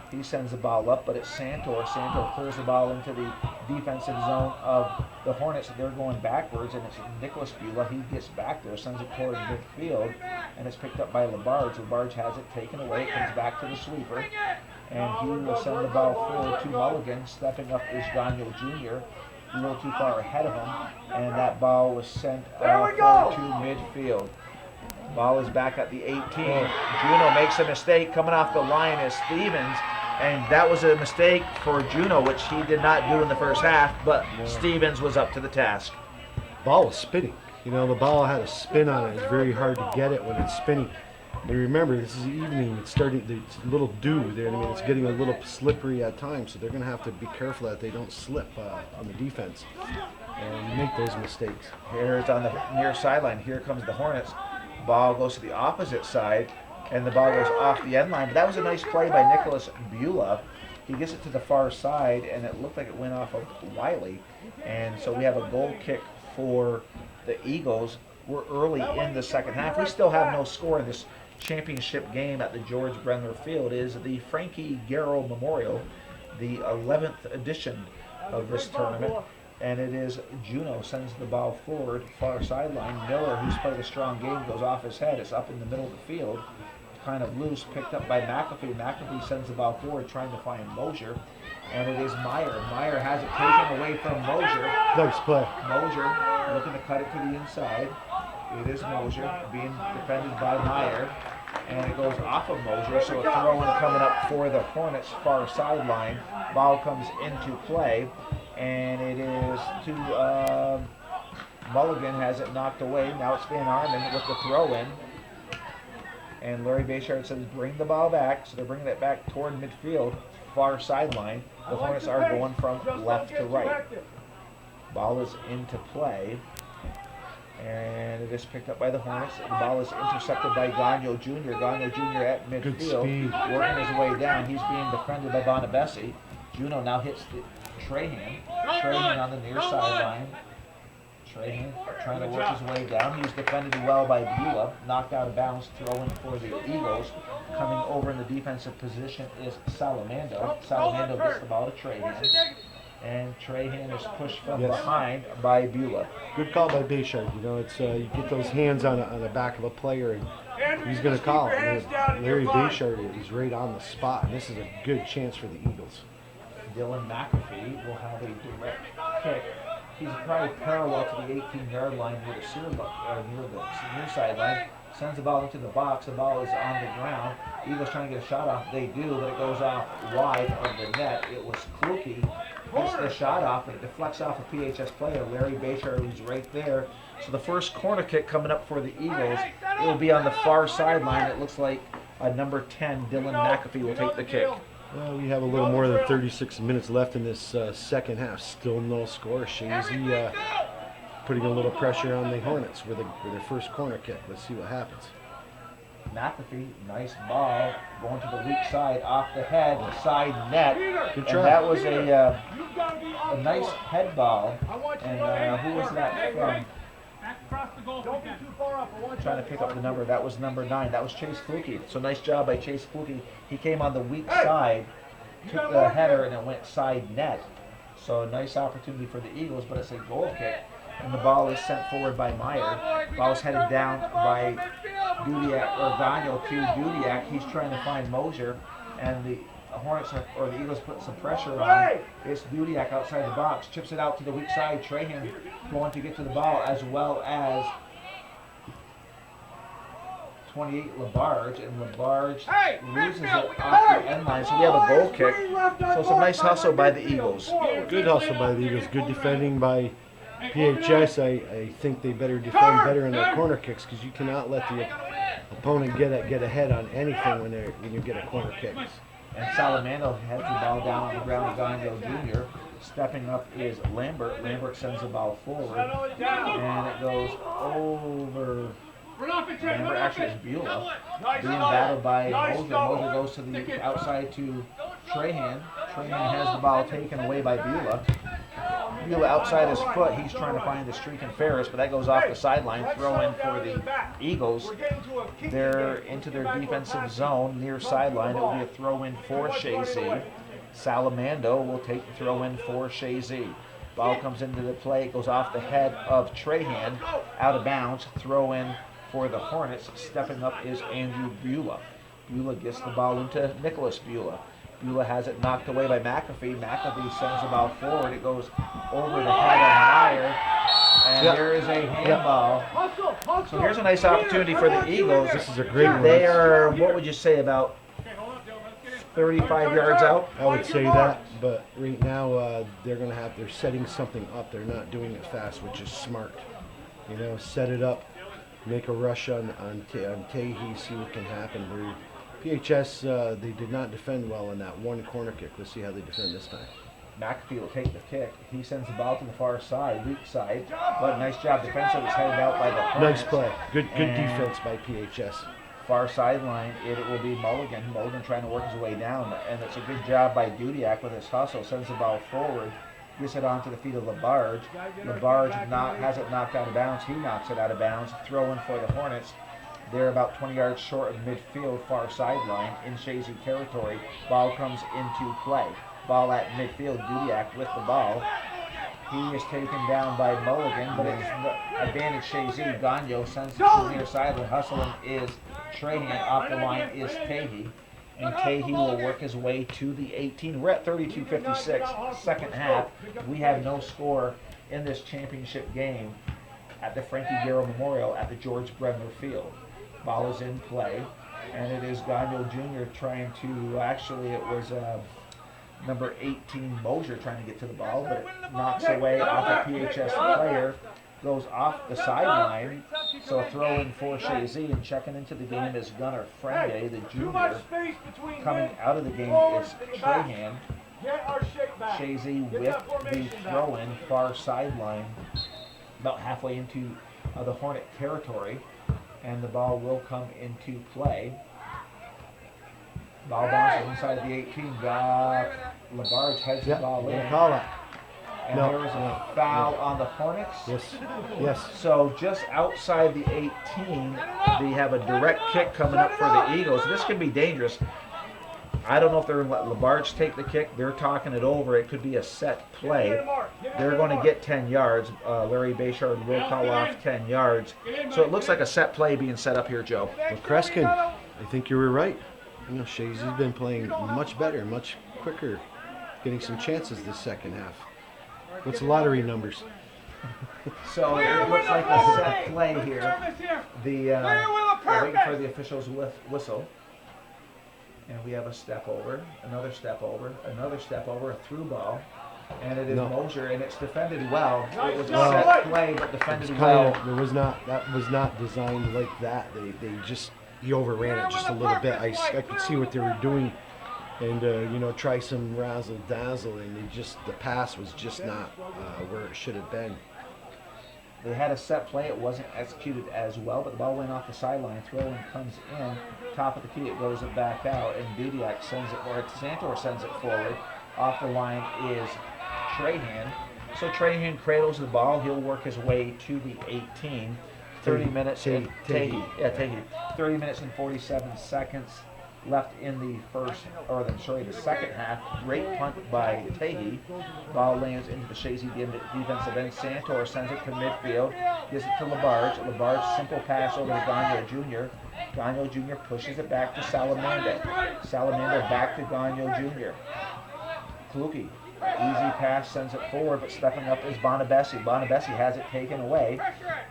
He sends the ball up, but it's Santor. Santor clears the ball into the defensive zone of the Hornets. They're going backwards, and it's Nicholas Beulah. He gets back there, sends it toward midfield, and it's picked up by Labarge. Labarge has it taken away. It comes back to the sweeper, and he will send the ball forward to Mulligan. Stepping up is Gagnon Jr. A little too far ahead of him, and that ball was sent forward to midfield. Ball is back at the 18. Juno makes a mistake. Coming off the line is Stevens. And that was a mistake for Juno, which he did not do in the first half, but Stevens was up to the task. Ball was spinning. You know, the ball had a spin on it. It's very hard to get it when it's spinning. And remember, this is evening. It's starting. It's a little dew there. I mean, it's getting a little slippery at times, so they're going to have to be careful that they don't slip on the defense and make those mistakes. Here it's on the near sideline. Here comes the Hornets. Ball goes to the opposite side, and the ball goes off the end line. But that was a nice play by Nicholas Beulah. He gets it to the far side, and it looked like it went off of Wiley. And so we have a goal kick for the Eagles. We're early in the second half. We still have no score in this championship game at the George Brenner Field. It is the Frankie Garrow Memorial, the 11th edition of this tournament. And it is Juno sends the ball forward, far sideline. Miller, who's played a strong game, goes off his head. It's up in the middle of the field, kind of loose, picked up by McAfee. McAfee sends the ball forward, trying to find Mosier. And it is Meyer. Meyer has it taken away from Mosier. Nice play. Mosier looking to cut it to the inside. It is Mosier being defended by Meyer. And it goes off of Mosier, so a throw-in coming up for the Hornets far sideline. Ball comes into play, and it is to Mulligan, has it knocked away. Now it's Van Arman with the throw-in. And Larry Bayshard says bring the ball back, so they're bringing it back toward midfield, far sideline. The Hornets are going from left to right. Ball is into play. And it is picked up by the Hornets. The ball is intercepted by Gagno Jr. Gagno Jr. at midfield, working his way down. He's being defended by Bonabessi. Juno now hits the Trahan. Trahan on the near sideline. Trahan trying to work his way down. He's defended well by Beulah. Knocked out of bounds, throwing for the Eagles. Coming over in the defensive position is Salamando. Salamando gets the ball to Trahan. And Trahan is pushed from behind by Beulah. Good call by Bayshard. You know, it's you get those hands on the back of a player, and he's going to call it. And Larry Bayshard is right on the spot, and this is a good chance for the Eagles. Dylan McAfee will have a direct kick. He's probably parallel to the 18-yard line near the near sideline. Sends the ball into the box. The ball is on the ground. Eagles trying to get a shot off. They do, but it goes off wide of the net. It was Kluge. Gets the shot off, and it deflects off a PHS player. Larry Bayshard, who's right there. So the first corner kick coming up for the Eagles, it will be on the far sideline. It looks like number 10, Dylan McAfee, will take the kick. Well, we have a little more than 36 minutes left in this second half. Still no score. Chazy putting a little pressure on the Hornets with their first corner kick. Let's see what happens. McAfee, nice ball, going to the weak side, off the head, side net. Good try. And that was a nice head ball. And who was that from? Don't be too far up. Trying to pick up the number. That was number 9. That was Chase Kluge. So nice job by Chase Kluge. He came on the weak side, took the header, and it went side net. So a nice opportunity for the Eagles, but it's a goal kick. And the ball is sent forward by Meyer. Ball is headed down by Dudiak, or Gagno to Dudiak. He's trying to find Mosier, and the Hornets or the Eagles put some pressure on. It's Dudiak outside the box, chips it out to the weak side. Trahan going to get to the ball, as well as 28 Labarge, and Labarge loses it off the end line. So we have a goal kick. So some nice hustle by the Eagles. Good hustle by the Eagles. Good defending by PHS. I think they better defend better in their corner kicks, because you cannot let the opponent get ahead on anything when you get a corner kick. And Salamando heads the ball down on the ground. Gagno Jr. Stepping up is Lambert. Lambert sends the ball forward, and it goes over. Lambert, actually it's Beulah, being battled by Moser. Moser goes to the outside to Trahan. Trahan has the ball taken away by Beulah. Beulah outside his foot. He's trying to find the streak and Ferris, but that goes off the sideline. Throw in for the Eagles. They're into their defensive zone near sideline. It will be a throw in for Chazy. Salamando will take the throw in for Chazy. Ball comes into the play. It goes off the head of Trahan. Out of bounds. Throw in for the Hornets. Stepping up is Andrew Beulah. Beulah gets the ball into Nicholas Beulah. Beulah has it knocked away by McAfee. McAfee sends the ball forward. It goes over the head of Meyer. And there is a handball. So here's a nice opportunity for the Eagles. This is a great one. They are, what would you say, about 35 yards out. I would say that, but right now they're setting something up. They're not doing it fast, which is smart. You know, set it up, make a rush on Tahi, see what can happen. PHS, they did not defend well on that one corner kick. Let's see how they defend this time. McAfee will take the kick. He sends the ball to the far side, weak side. But nice job defensive. It's headed out by the Hornets. Nice play. Good And defense by PHS. Far sideline, it will be Mulligan. Mulligan trying to work his way down. And it's a good job by Dudiak with his hustle. Sends the ball forward. Gets it onto the feet of LaBarge. LaBarge has it knocked out of bounds. He knocks it out of bounds. Throw in for the Hornets. They're about 20 yards short of midfield, far sideline in Chazy territory. Ball comes into play. Ball at midfield, Dudiak with the ball. He is taken down by Mulligan, but it's advantage Chazy. Gagnon sends it to the near sideline. Hustling is Trahan. Off the line is Tahi. And Tahi will work his way to the 18. We're at 32-56, second half. We have no score in this championship game at the Frankie Garrow Memorial at the George Bremner Field. Ball is in play, and it is Gagnon Jr. trying to, actually it was number 18 Mosier trying to get to the ball, but it knocks away off a PHS player, goes off the sideline, so a throw in for Chazy, and checking into the game is Gunnar Frende, the junior. Coming out of the game is Trahan. Chazy with the throw in, far sideline, about halfway into the Hornet territory, and the ball will come into play. Ball bounces inside the 18. LaBarge heads the ball in. Call it. And there was a foul on the Hornets. Yes. So just outside the 18, they have a direct kick coming up for the Eagles. This could be dangerous. I don't know if they're going to let LaBarge take the kick. They're talking it over. It could be a set play. They're going to get 10 yards. Larry Bayshard will call off 10 yards. So it looks like a set play being set up here, Joe. Well, Kreskin, I think you were right. You know, Chazy's been playing much better, much quicker, getting some chances this second half. What's the lottery numbers? So it looks like a set play here. We're waiting for the official's whistle. And we have a step over, another step over, another step over, a through ball. And it is Mosier, and it's defended well. It was a set play, but defended well. That was not designed like that. He overran it just a little bit. I could see what they were doing, and try some razzle dazzle, and the pass was just not where it should have been. They had a set play. It wasn't executed as well, but the ball went off the sideline. Throw-in comes in. Top of the key, it goes back out, and Dudiak sends it, or Santor sends it forward. Off the line is Trahan. So Trahan cradles the ball. He'll work his way to the 18. 30 minutes and Tahi. 30 minutes and 47 seconds left in the second half. Great punt by Tahi. Ball lands into the Chazy defensive end. Santor sends it to midfield. Gives it to LaBarge. LaBarge, simple pass over to Gagnon Jr. Gagnon Jr. pushes it back to Salamander. Salamander back to Gagnon Jr. Kluge. Easy pass, sends it forward, but stepping up is Bonabessi. Bonabessi has it taken away.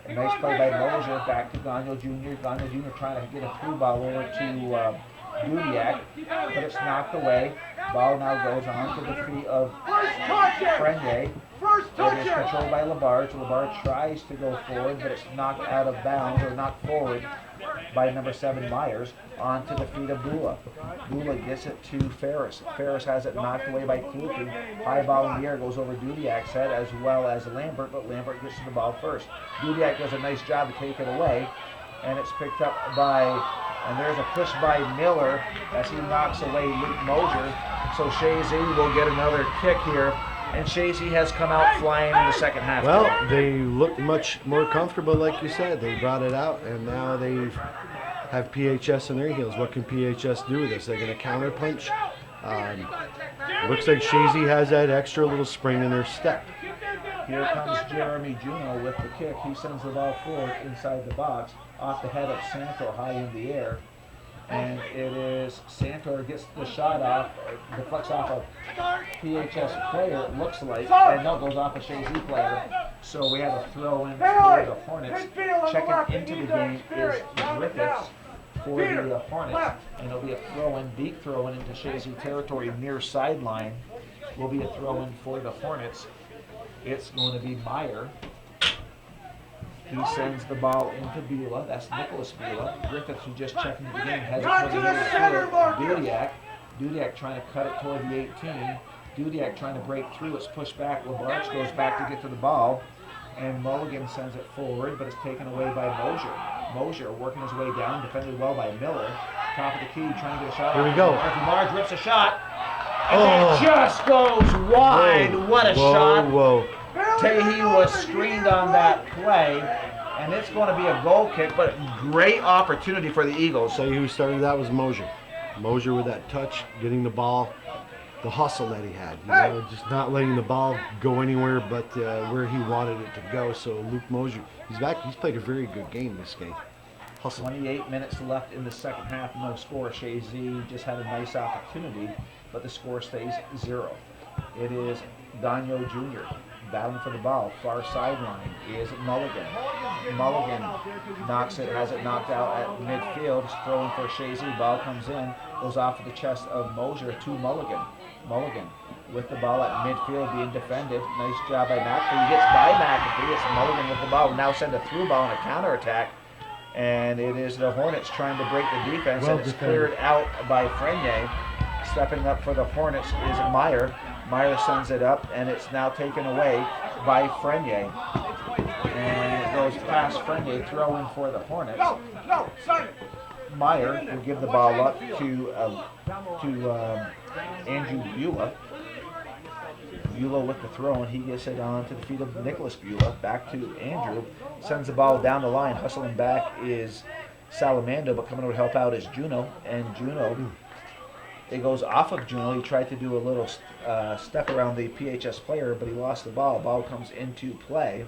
A nice play by Mosier, back to Gagnon Jr. Gagnon Jr. trying to get a through ball over to Dudiak, but it's knocked away. Ball now goes on to the feet of Frende. It is controlled by LaBarge. LaBarge tries to go forward, but it's knocked out of bounds, or knocked forward by number 7 Myers onto the feet of Bula. Bula gets it to Ferris. Ferris has it knocked away by Kluge. High ball in the air goes over Dudiak's head as well as Lambert, but Lambert gets to the ball first. Dudiak does a nice job to take it away, and it's picked up by, and there's a push by Miller as he knocks away Luke Mosier. So Chazy will get another kick here. And Chazy has come out flying in the second half. Well, they look much more comfortable, like you said. They brought it out, and now they have PHS in their heels. What can PHS do with this? They're going to counterpunch. Looks like Chazy has that extra little spring in their step. Here comes Jeremy Juno with the kick. He sends the ball forward inside the box, off the head of Santor, high in the air. And it is Santor gets the shot off, deflects off a PHS player, it looks like, and no, goes off a Chazy player. So we have a throw in for the Hornets. Checking into the game is Griffiths. for the Hornets, and it'll be a throw-in, deep throw-in into Chazy territory near sideline. Will be a throw-in for the Hornets. It's going to be Meyer. He sends the ball into Beulah. That's Nicholas Beulah. Griffith, who just checked into the game, has it toward the middle of the field. Dudiak. Dudiak trying to cut it toward the 18. Dudiak trying to break through. It's pushed back. LaBarge goes back to get to the ball. And Mulligan sends it forward, but it's taken away by Mosier. Mosier working his way down, defended well by Miller. Top of the key, trying to get a shot. Here we go. LaBarge rips a shot. And it just goes wide. Whoa. What a shot. Whoa. Tehi was screened on that play, and it's going to be a goal kick, but great opportunity for the Eagles. Say who started that was Mosier. Mosier with that touch, getting the ball, the hustle that he had. You know, just not letting the ball go anywhere but where he wanted it to go. So Luke Mosier, he's back. He's played a very good game this game. Hustle. 28 minutes left in the second half, no score. Chazy just had a nice opportunity, but the score stays 0. It is Gagno Jr. battling for the ball. Far sideline is Mulligan. Mulligan knocks it, has it knocked out at midfield. Throwing for Chazy. Ball comes in, goes off of the chest of Mosier to Mulligan. Mulligan with the ball at midfield being defended. Nice job by McAfee. He gets by McAfee. It's Mulligan with the ball. Now send a through ball and a counterattack. And it is the Hornets trying to break the defense. Well and it's defended. cleared out by Frenier. Stepping up for the Hornets is Meyer. Meyer sends it up, and it's now taken away by Frenier. And it goes past Frenier, throwing for the Hornets. Meyer will give the ball up to Andrew Beulah. Beulah with the throw, and he gets it on to the feet of Nicholas Beulah. Back to Andrew. Sends the ball down the line. Hustling back is Salamando, but coming over to help out is Juno. And Juno, it goes off of Juno. He tried to do a little step around the PHS player, but he lost the ball. Ball comes into play.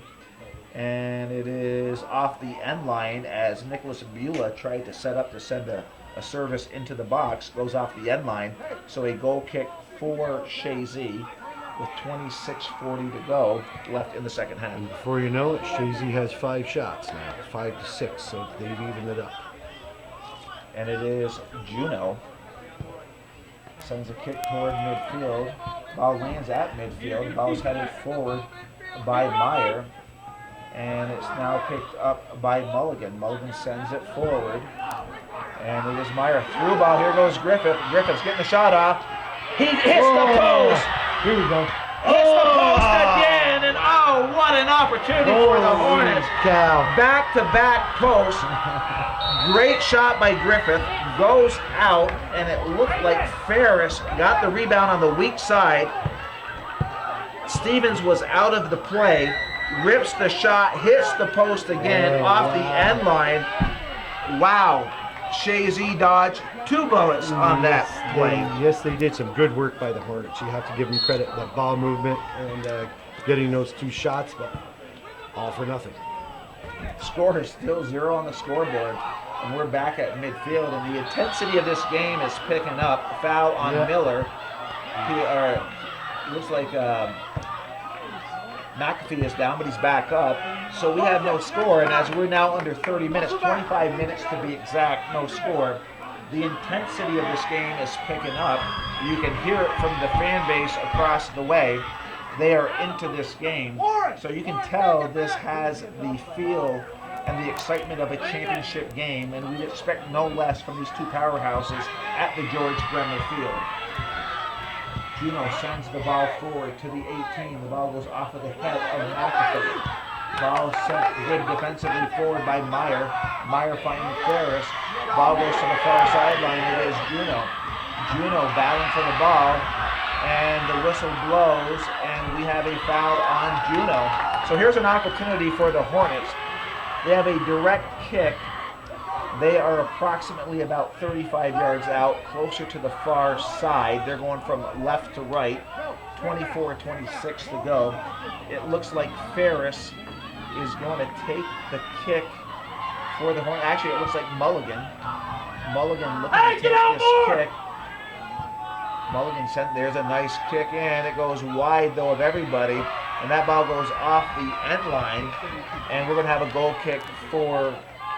And it is off the end line as Nicholas Beulah tried to set up to send a service into the box. Goes off the end line. So a goal kick for Chazy with 26:40 to go left in the second half. And before you know it, Chazy has 5 shots now, 5-6, so they've evened it up. And it is Juno. Sends a kick toward midfield. Ball lands at midfield. Ball's headed forward by Meyer. And it's now picked up by Mulligan. Mulligan sends it forward. And it is Meyer. Through ball. Here goes Griffith. Griffith's getting the shot off. He hits the post. Here we go. Hits the post again. And oh, what an opportunity for the Hornets. Cow. Back-to-back posts. Great shot by Griffith. Goes out, and it looked like Ferris got the rebound on the weak side. Stevens was out of the play. Rips the shot, hits the post again off the end line. Wow. Chazy dodged 2 bullets on that play. Yes, they did some good work by the Hornets. You have to give them credit, that ball movement and getting those 2 shots, but all for nothing. Score is still 0 on the scoreboard, and we're back at midfield, and the intensity of this game is picking up. Foul on Miller. Looks like McAfee is down, but he's back up. So we have no score, and as we're now under 30 minutes, 25 minutes to be exact, no score. The intensity of this game is picking up. You can hear it from the fan base across the way. They are into this game. So you can tell this has the feel and the excitement of a championship game, and we'd expect no less from these 2 powerhouses at the George Bremner Field. Juno sends the ball forward to the 18. The ball goes off of the head of McAfee. Ball sent good defensively forward by Meyer. Meyer finding Ferris. Ball goes to the far sideline. It is Juno. Juno battling for the ball. And the whistle blows, and we have a foul on Juno. So here's an opportunity for the Hornets. They have a direct kick. They are approximately about 35 yards out, closer to the far side. They're going from left to right, 24-26 to go. It looks like Ferris is going to take the kick for the Hornets. Actually, it looks like Mulligan. Mulligan looking to take this kick. Mulligan sent, there's a nice kick in. It goes wide, though, of everybody. And that ball goes off the end line. And we're going to have a goal kick for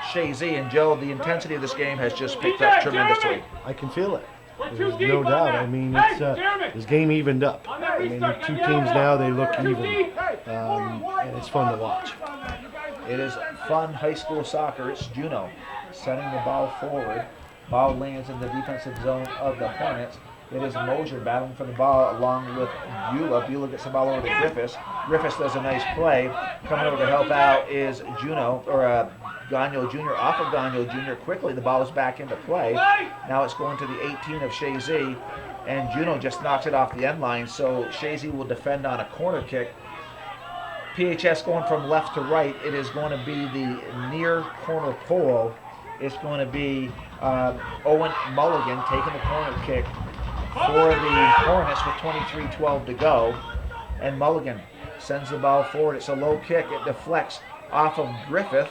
Chazy. And Joe, the intensity of this game has just picked up tremendously. I can feel it. There's no doubt. I mean, it's this game evened up. I mean, the two teams now, they look even, and it's fun to watch. It is fun high school soccer. It's Juno setting the ball forward. Ball lands in the defensive zone of the Hornets. It is Mosier battling for the ball along with Beulah. Beulah gets the ball over to Griffiths. Griffiths does a nice play. Coming over to help out is Juno, or Gagno Jr. off of Gagno Jr. quickly. The ball is back into play. Now it's going to the 18 of Chazy, and Juno just knocks it off the end line, so Chazy will defend on a corner kick. PHS going from left to right. It is going to be the near corner pole. It's going to be Owen Mulligan taking the corner kick for the Hornets with 23:12 to go. And Mulligan sends the ball forward. It's a low kick. It deflects off of Griffith,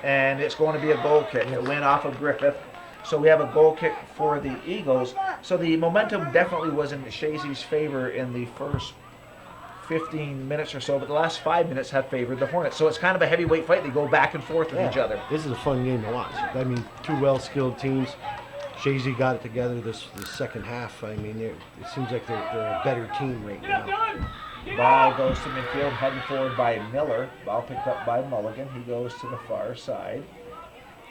and it's going to be a goal kick. It went off of Griffith. So we have a goal kick for the Eagles. So the momentum definitely was in Chazy's favor in the first 15 minutes or so, but the last 5 minutes have favored the Hornets. So it's kind of a heavyweight fight. They go back and forth with each other. This is a fun game to watch. I mean, two well-skilled teams. Chazy got it together this second half. I mean, it seems like they're a better team right now. Ball goes to midfield, heading forward by Miller. Ball picked up by Mulligan. He goes to the far side.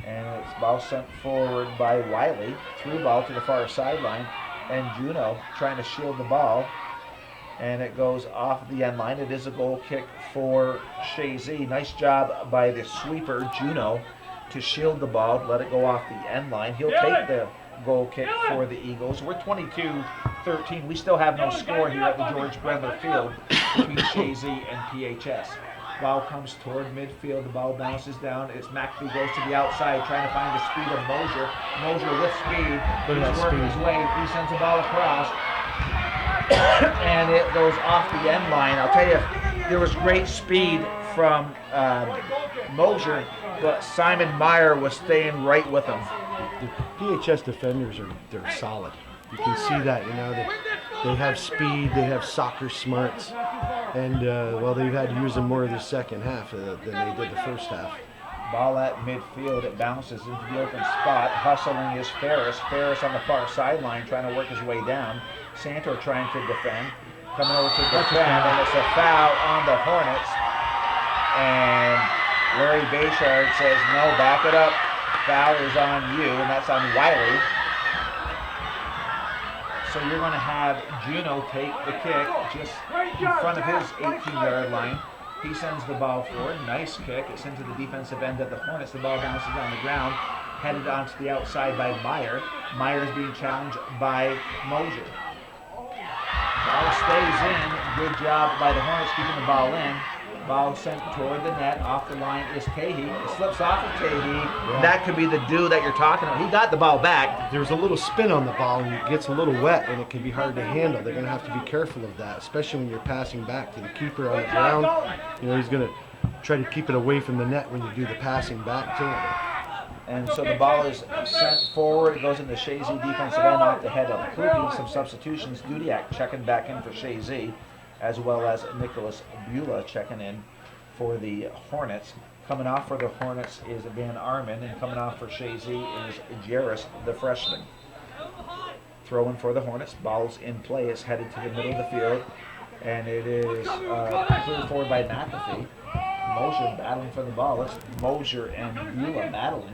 And it's ball sent forward by Wiley. Through ball to the far sideline. And Juno trying to shield the ball. And it goes off the end line. It is a goal kick for Chazy. Nice job by the sweeper, Juno, to shield the ball, let it go off the end line. He'll take the goal kick for the Eagles. We're 22-13. We still have no score here at the George Brendler Field between Chazy and PHS. Ball comes toward midfield. The ball bounces down. It's McAfee goes to the outside, trying to find the speed of Mosier. Mosier with speed. He's working his way. He sends the ball across. And it goes off the end line. I'll tell you, there was great speed from Mosier, but Simon Meyer was staying right with him. The PHS defenders they're solid. You can see that, you know, they have speed, they have soccer smarts, and well, they've had to use them more in the second half than they did the first half. Ball at midfield, it bounces into the open spot. Hustling is Ferris. Ferris on the far sideline trying to work his way down. Santor trying to defend. Coming over to defend, and it's a foul on the Hornets. And Larry Bayshard says, no, back it up. Foul is on you, and that's on Wiley. So you're going to have Juno take the kick just in front of his 18-yard line. He sends the ball forward. Nice kick. It's into the defensive end of the Hornets. The ball bounces on the ground, headed onto the outside by Meyer. Meyer is being challenged by Mosier. Ball stays in. Good job by the Hornets keeping the ball in. Ball sent toward the net. Off the line is Cahey. It slips off of Cahey. Yeah. That could be the dude that you're talking about. He got the ball back. There's a little spin on the ball, and it gets a little wet, and it can be hard to handle. They're going to have to be careful of that, especially when you're passing back to the keeper on the ground. You know, he's going to try to keep it away from the net when you do the passing back to him. And so the ball is sent forward. It goes into Chazy defensive end off the head of Kluge. Some substitutions. Dudiak checking back in for Chazy, as well as Nicholas Beulah checking in for the Hornets. Coming off for the Hornets is Van Arman, and coming off for Chazy is Jarris, the freshman. Throwing for the Hornets. Ball's in play. It's headed to the middle of the field, and it is cleared forward by McAfee. Mosier battling for the ball. It's Mosier and Beulah battling.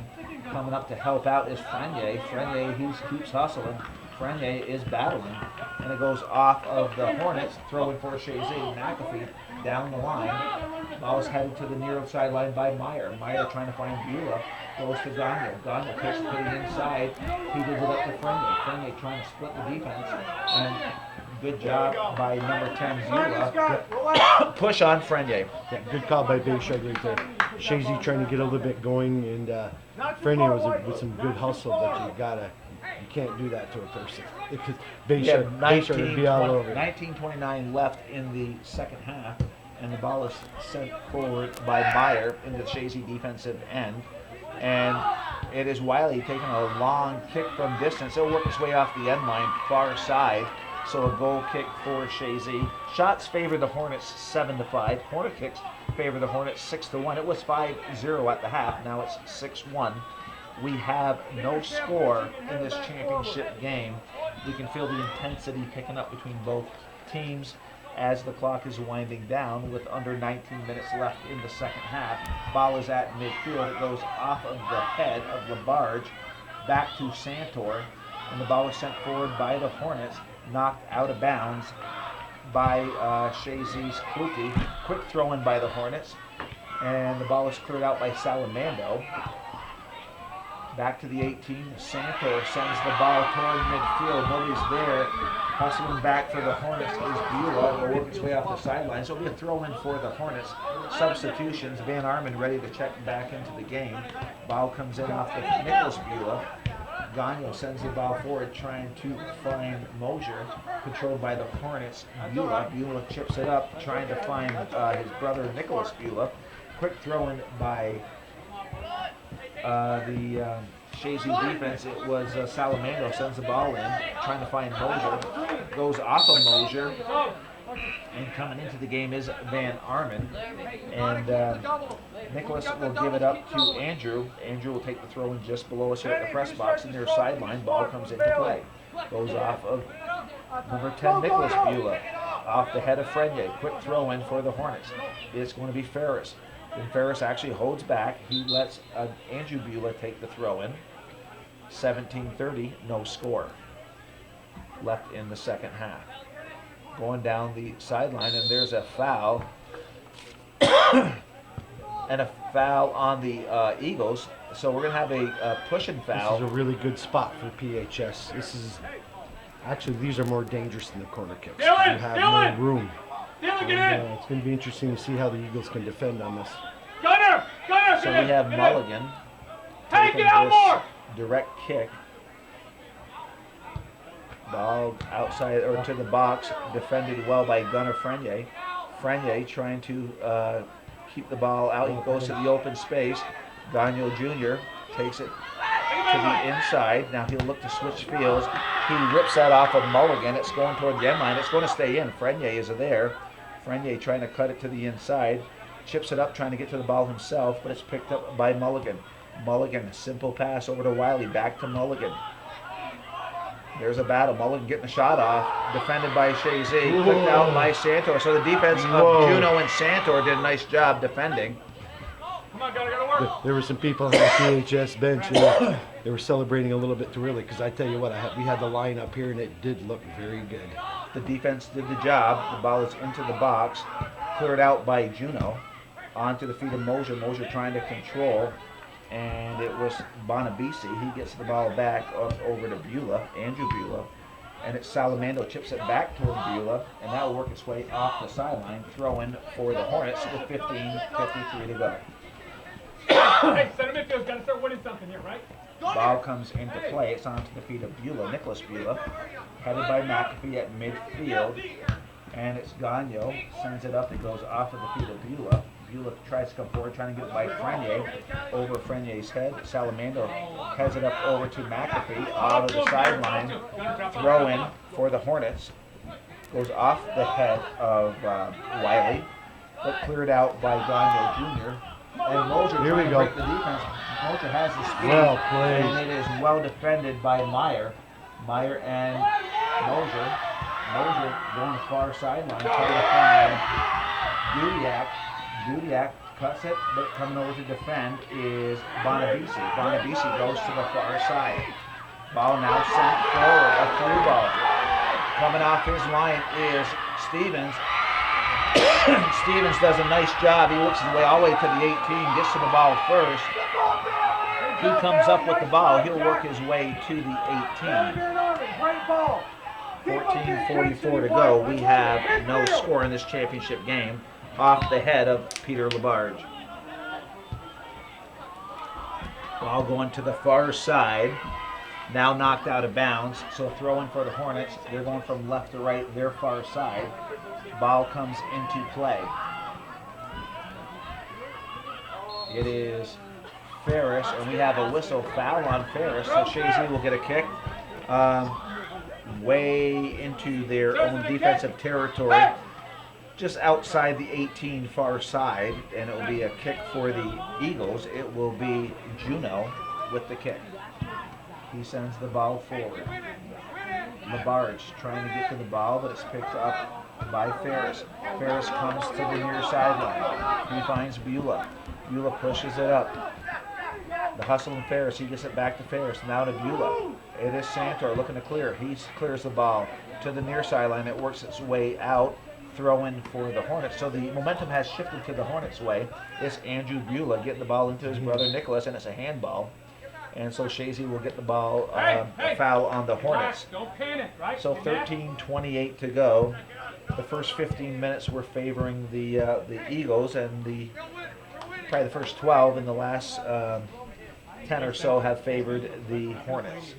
Coming up to help out is Frenier. Frenier, he keeps hustling. Frenier is battling, and it goes off of the Hornets, throwing for Chazy. McAfee down the line. Ball is headed to the near sideline by Meyer. Meyer trying to find Beulah. Goes to Gagno. Gagno takes it to the inside. He gives it up to Frenier. Frenier trying to split the defense. And good job by number 10, Beulah. Push on Frenier. Yeah, good call by Bayshard right there. Chazy trying to get a little bit going, and Frenier was with some good hustle, but you can't do that to a person. Because Bayshard would be all over. 19:29 left in the second half, and the ball is sent forward by Meyer into the Chazy defensive end. And it is Wiley taking a long kick from distance. It'll work its way off the end line, far side. So a goal kick for Chazy. Shots favor the Hornets 7-5. Corner kicks favor the Hornets 6-1. It was 5-0 at the half. Now it's 6-1. We have no score in this championship game. We can feel the intensity picking up between both teams as the clock is winding down with under 19 minutes left in the second half. Ball is at midfield. It goes off of the head of Labarge back to Santor, and the ball is sent forward by the Hornets, knocked out of bounds by Chazy's Kluki. Quick throw in by the Hornets, and the ball is cleared out by Salamando. Back to the 18. Santor sends the ball toward midfield. Nobody's there. Hustling back for the Hornets is Beulah. Will work its way off the sidelines. So it'll be a throw in for the Hornets. Substitutions. Van Arman ready to check back into the game. Ball comes in off the Nicholas Beulah. Gagnon sends the ball forward, trying to find Mosier, controlled by the Hornets. Beulah chips it up, trying to find his brother Nicholas Beulah. Quick throw in by the Chazy defense. It was Salamando sends the ball in, trying to find Mosier. Goes off of Mosier. And coming into the game is Van Arman. And Nicholas will give it up to Andrew. Andrew will take the throw in just below us here at the press box. And their sideline ball comes into play. Goes off of number 10, Nicholas Beulah. Off the head of Frenier. Quick throw in for the Hornets. It's going to be Ferris. Then Ferris actually holds back. He lets Andrew Beulah take the throw in. 17-30, no score left in the second half. Going down the sideline, and there's a foul. And a foul on the Eagles. So we're going to have a pushing foul. This is a really good spot for PHS. Actually, these are more dangerous than the corner kicks. You have no room. It's going to be interesting to see how the Eagles can defend on this. Gunner! So we have Mulligan Take it taking out this more! direct kick. Ball outside or to the box, defended well by Gunnar Frenier. Frenier trying to keep the ball out. He goes to the open space. Daniel Jr. takes it to the inside. Now he'll look to switch fields. He rips that off of Mulligan. It's going toward the end line. It's going to stay in. Frenier is there. Frenier trying to cut it to the inside. Chips it up, trying to get to the ball himself, but it's picked up by Mulligan. Mulligan, simple pass over to Wiley. Back to Mulligan. There's a battle. Mulligan getting the shot off. Defended by Chazy. Clicked out by Santor. So the defense of Juno and Santor did a nice job defending. Come on, gotta work. There were some people on the PHS bench and they were celebrating a little bit too early, because I tell you what, we had the line up here and it did look very good. The defense did the job. The ball is into the box. Cleared out by Juno. Onto the feet of Mosier. Mosier trying to control. And it was Bonabisi. He gets the ball back up over to Beulah, Andrew Beulah. And it's Salamando chips it back toward Beulah. And that will work its way off the sideline. Throw in for the Hornets with 15:53 to go. Hey, center midfield's got to start winning something here, right? Ball comes into play. It's onto the feet of Beulah, Nicholas Beulah. Headed by McAfee at midfield. And it's Gagnon. Sends it up. It goes off of the feet of Beulah. Beulah tries to come forward, trying to get it by Frenier. Over Frenier's head. Salamando heads it up over to McAfee. Out of the sideline. Throw in for the Hornets. Goes off the head of Wiley. But cleared out by Gagnon Jr. And Mosier trying to break the defense. Mosier has the speed. Well played. And it is well defended by Meyer. Meyer and Mosier. Mosier going far sideline, trying to find Dudiak. Dudiak cuts it, but coming over to defend is Bonabisi. Bonabisi goes to the far side. Ball now sent forward, a through ball. Coming off his line is Stevens. Stevens does a nice job. He works his way all the way to the 18, gets to the ball first. He comes up with the ball. He'll work his way to the 18. 14:44 to go. We have no score in this championship game. Off the head of Peter Labarge. Ball going to the far side. Now knocked out of bounds. So throw in for the Hornets. They're going from left to right, their far side. Ball comes into play. It is Ferris, and we have a whistle foul on Ferris. So Chazy will get a kick. Way into their own defensive territory. just outside the 18 far side, and it will be a kick for the Eagles. It will be Juno with the kick. He sends the ball forward. Labarge trying to get to the ball, but it's picked up by Ferris. Ferris comes to the near sideline. He finds Beulah. Beulah pushes it up. The hustle and Ferris, he gets it back to Ferris. Now to Beulah. It is Santor looking to clear. He clears the ball to the near sideline. It works its way out. Throw in for the Hornets. So the momentum has shifted to the Hornets' way. It's Andrew Beulah getting the ball into his brother Nicholas, and it's a handball. And so Chazy will get the ball, a foul on the Hornets. Don't panic, right? So 13:28 to go. The first 15 minutes were favoring the Eagles, and probably the first 12 and the last 10 or so have favored the Hornets.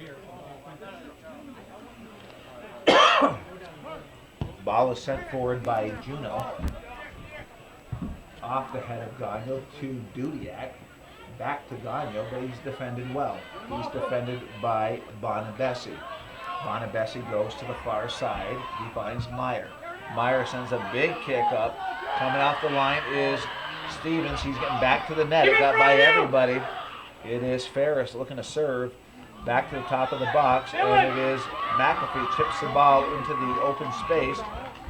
Ball is sent forward by Juno. Off the head of Gagno to Dudiak. Back to Gagno, but he's defended well. He's defended by Bonabessi. Bonabessi goes to the far side. He finds Meyer. Meyer sends a big kick up. Coming off the line is Stevens. He's getting back to the net. It got by everybody. It is Ferris looking to serve. Back to the top of the box, and it is McAfee chips the ball into the open space.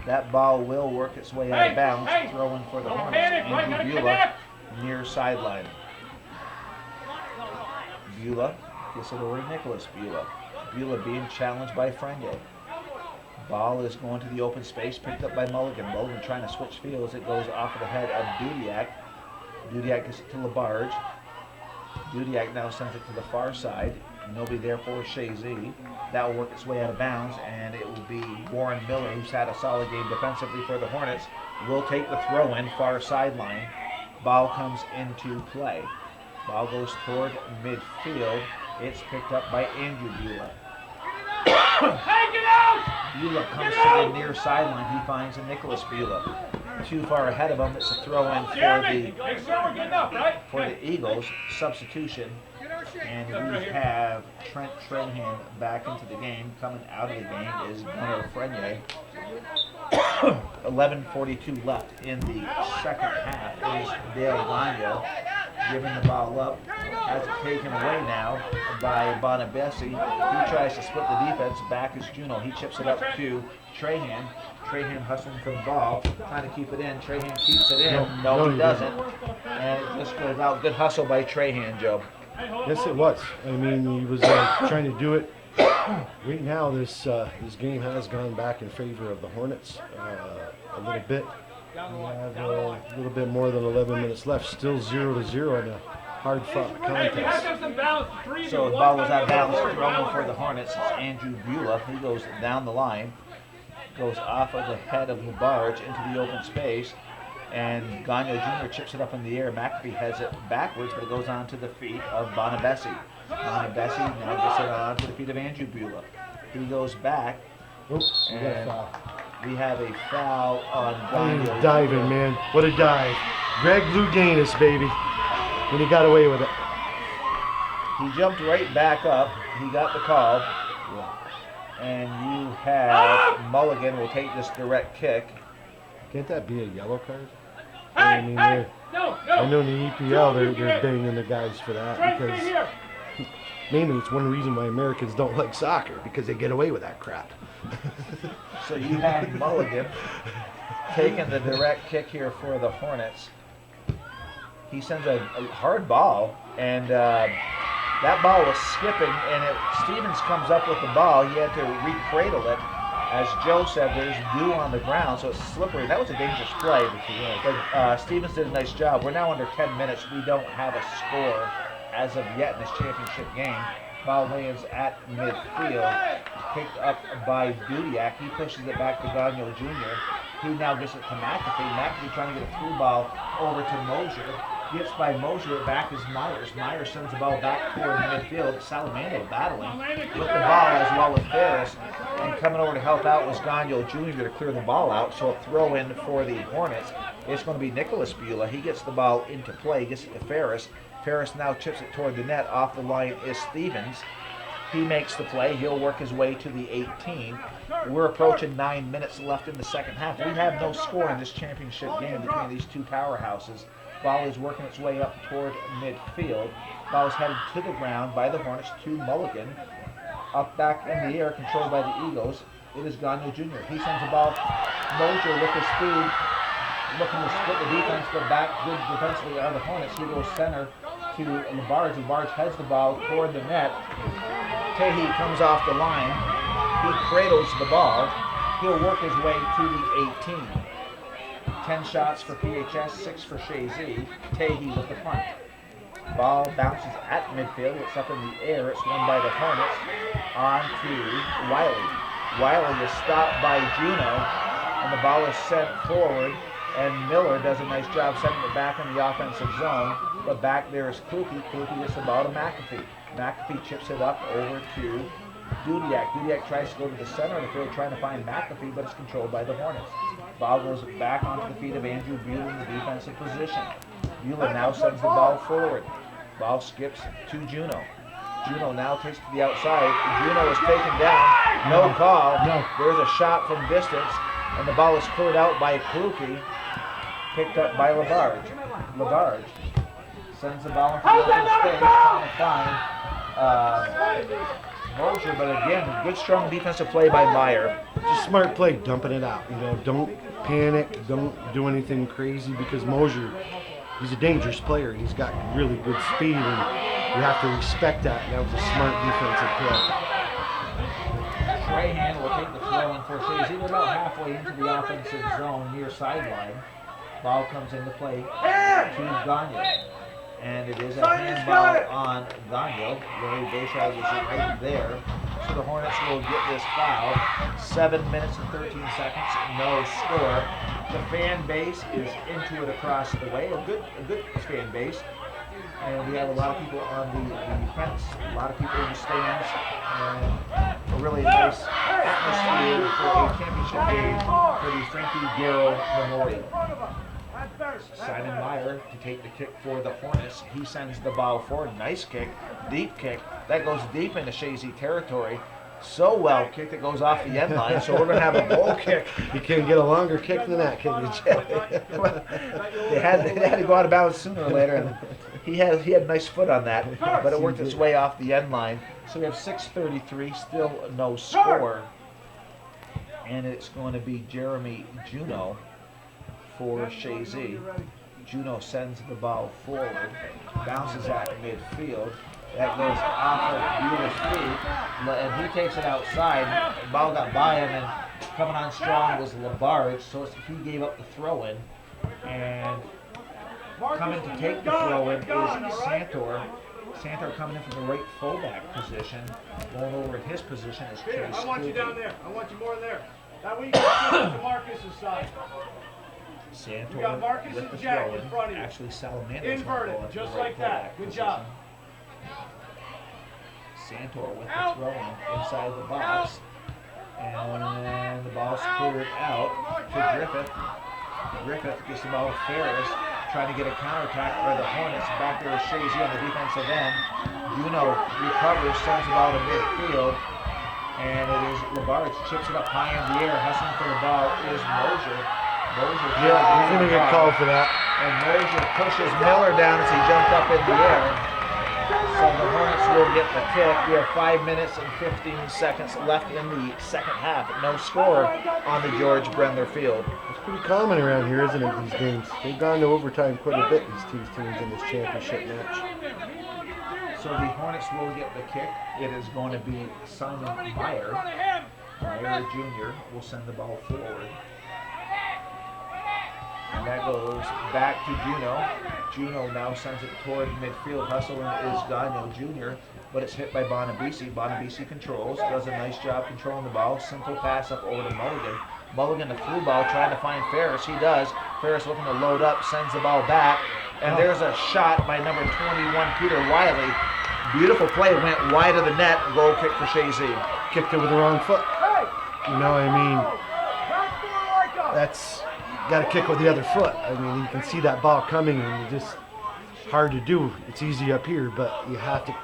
That ball will work its way out of bounds. Throw in for the Hornets. Andrew Beulah near sideline. Beulah gets it over to Nicholas Beulah. Beulah being challenged by Frenier. Ball is going to the open space, picked up by Mulligan. Mulligan trying to switch fields. It goes off of the head of Dudiak. Dudiak gets it to Labarge. Dudiak now sends it to the far side. Nobody there for Chazy. That will work its way out of bounds, and it will be Warren Miller, who's had a solid game defensively for the Hornets, will take the throw in far sideline. Ball comes into play. Ball goes toward midfield. It's picked up by Andrew Beulah. Beulah comes to the near sideline. He finds a Nicholas Beulah. Too far ahead of him. It's a throw in for the Eagles. Substitution. And we have Trent Trahan back into the game. Coming out of the game is Gunnar Frenier. 11:42 left in the second half. It is Dale Gagno giving the ball up. Has it taken away now by Bonabessi. He tries to split the defense. Back is Juno. He chips it up to Trahan. Trahan hustling for the ball, trying to keep it in. Trahan keeps it in. No, he doesn't. And it just goes out. Good hustle by Trahan, Joe. Yes, it was. I mean, he was trying to do it. Right now, this game has gone back in favor of the Hornets a little bit. We have a little bit more than 11 minutes left. Still 0-0 in a hard-fought contest. So the ball was out of balance. Throwing for the Hornets. It's Andrew Beulah. He goes down the line. Goes off of the head of Labarge into the open space. And Gagno Jr. chips it up in the air. McAfee has it backwards, but it goes on to the feet of Bonabessi. Bonabessi now gets it on to the feet of Andrew Beulah. He goes back. Oops, and we have a foul on Gagno. Diving, man. What a dive. Greg Louganis, baby. And he got away with it. He jumped right back up. He got the call. And you have Mulligan will take this direct kick. Can't that be a yellow card? I mean, I know in the EPL they're banging the guys for that because mainly it's one reason why Americans don't like soccer because they get away with that crap. So you have Mulligan taking the direct kick here for the Hornets. He sends a hard ball, and that ball was skipping, and Stevens comes up with the ball. He had to recradle it. As Joe said, there's dew on the ground, so it's slippery. That was a dangerous play. But Stevens did a nice job. We're now under 10 minutes. We don't have a score as of yet in this championship game. Ball lands at midfield, picked up by Dudiak. He pushes it back to Gagno Jr. He now gets it to McAfee. McAfee trying to get a through ball over to Mosier. Gets by Mosier, back is Myers. Myers sends the ball back toward midfield. Salamando battling with the ball as well as Ferris. And coming over to help out was Gagno Jr. to clear the ball out. So a throw in for the Hornets. It's going to be Nicholas Beulah. He gets the ball into play, gets it to Ferris. Ferris now chips it toward the net. Off the line is Stevens. He makes the play. He'll work his way to the 18. We're approaching 9 minutes left in the second half. We have no score in this championship game between these two powerhouses. Ball is working its way up toward midfield. Ball is headed to the ground by the Hornets to Mulligan. Up back in the air, controlled by the Eagles. It is Gagnon Jr. He sends the ball. Mosier with his speed, looking to split the defense, but back good defensively are the Hornets. He goes center to LaBarge. LaBarge heads the ball toward the net. Chazy comes off the line. He cradles the ball. He'll work his way to the 18. 10 shots for PHS, 6 for Chazy. Chazy with the punt. Ball bounces at midfield. It's up in the air. It's won by the Hornets. On to Wiley. Wiley is stopped by Juno, and the ball is sent forward. And Miller does a nice job sending it back in the offensive zone. But back there is Kluke. Kluke gets the ball to McAfee. McAfee chips it up over to Dudiak. Dudiak tries to go to the center of the field trying to find McAfee, but it's controlled by the Hornets. Ball goes back onto the feet of Andrew Buell in the defensive position. Buell now sends the ball forward. Ball skips to Juno. Juno now takes to the outside. Juno is taken down. No call. No. There's a shot from distance, and the ball is cleared out by Kluke. Picked up by LaBarge. LaBarge sends the ball into the open space, trying to find Mosier, but again, good strong defensive play by Meyer. Just smart play, dumping it out. You know, don't panic, don't do anything crazy, because Mosier, he's a dangerous player. He's got really good speed, and you have to respect that. And that was a smart defensive play. Strahan will take the throw in for Chazy. They're about halfway into the offensive zone near sideline. Ball comes into play to Gagnon. And it is a handball on Gagnon. Larry Bayshard was right there. So the Hornets will get this foul. 7 minutes and 13 seconds, no score. The fan base is into it across the way. A good fan base. And we have a lot of people on the fence, a lot of people in the stands, and a really nice atmosphere for a championship game for the Frankie Garrow Memorial. Simon Meyer to take the kick for the Hornets. He sends the ball forward. Nice kick, deep kick. That goes deep into Chazy territory. So well kicked it goes off the end line, so we're going to have a goal kick. You can't get a longer kick than that, can you? They had to go out of bounds sooner or later, and he had a nice foot on that, but it worked its way off the end line. So we have 6:33, still no score, and it's going to be Jeremy Juno for Chazy. Juno sends the ball forward, bounces at midfield. That goes off of Buell's feet, and he takes it outside. The ball got by him, and coming on strong was LaBarge, so he gave up the throw-in. And coming to take the throw-in is Santor. Santor coming in from the right fullback position. Going over in his position is Chase. I want you down there. I want you more there. That way you can to Marcus's side. Santor with the throw-in. Actually, Salamander's inverted, just like that. Good job. Santor with the throw-in inside the box. And the ball's cleared out to Griffith. Griffith gets the ball to Ferris, trying to get a counterattack for the Hornets. Back there is Chazy on the defensive end. Juno recovers, sends the ball to midfield. And it is LaBarge, chips it up high in the air. Hustling for the ball is Mosier. Yeah, he's going to get called for that. And Mosier pushes Miller down as he jumped up in the air. So the Hornets will get the kick. We have 5 minutes and 15 seconds left in the second half. No score on the George Brendler Field. It's pretty common around here, isn't it, these games? They've gone to overtime quite a bit, these two teams in this championship match. So the Hornets will get the kick. It is going to be Simon Meyer. Meyer Jr. will send the ball forward. And that goes back to Juno. Juno now sends it toward midfield. Hustling is Gagnon Jr., but it's hit by Bonabisi. Bonabisi controls, does a nice job controlling the ball. Simple pass up over to Mulligan. Mulligan the through ball, trying to find Ferris. He does. Ferris looking to load up, sends the ball back. And there's a shot by number 21, Peter Wiley. Beautiful play, went wide of the net. Goal kick for Chazy. Kicked it with the wrong foot. You know, I mean, that's... got to kick with the other foot. I mean, you can see that ball coming, and it's just hard to do. It's easy up here, but you have to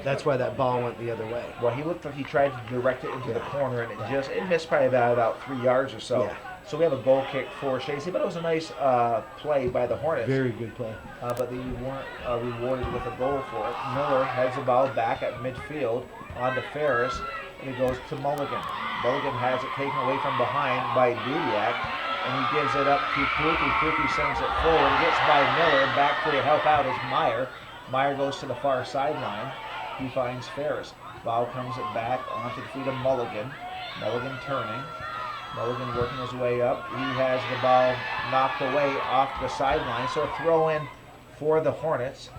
That's why that ball went the other way. Well, he looked like he tried to direct it into the corner, and it missed probably about 3 yards or so. Yeah. So we have a goal kick for Chazy, but it was a nice play by the Hornets. Very good play. But they weren't rewarded with a goal for it. Miller heads the ball back at midfield onto Ferris, and it goes to Mulligan. Mulligan has it taken away from behind by Dudiak, and he gives it up to Kluke. Kluke sends it forward, gets by Miller, back to help out is Meyer. Meyer goes to the far sideline. He finds Ferris. Ball comes it back onto the feet of Mulligan. Mulligan turning. Mulligan working his way up. He has the ball knocked away off the sideline. So a throw in for the Hornets.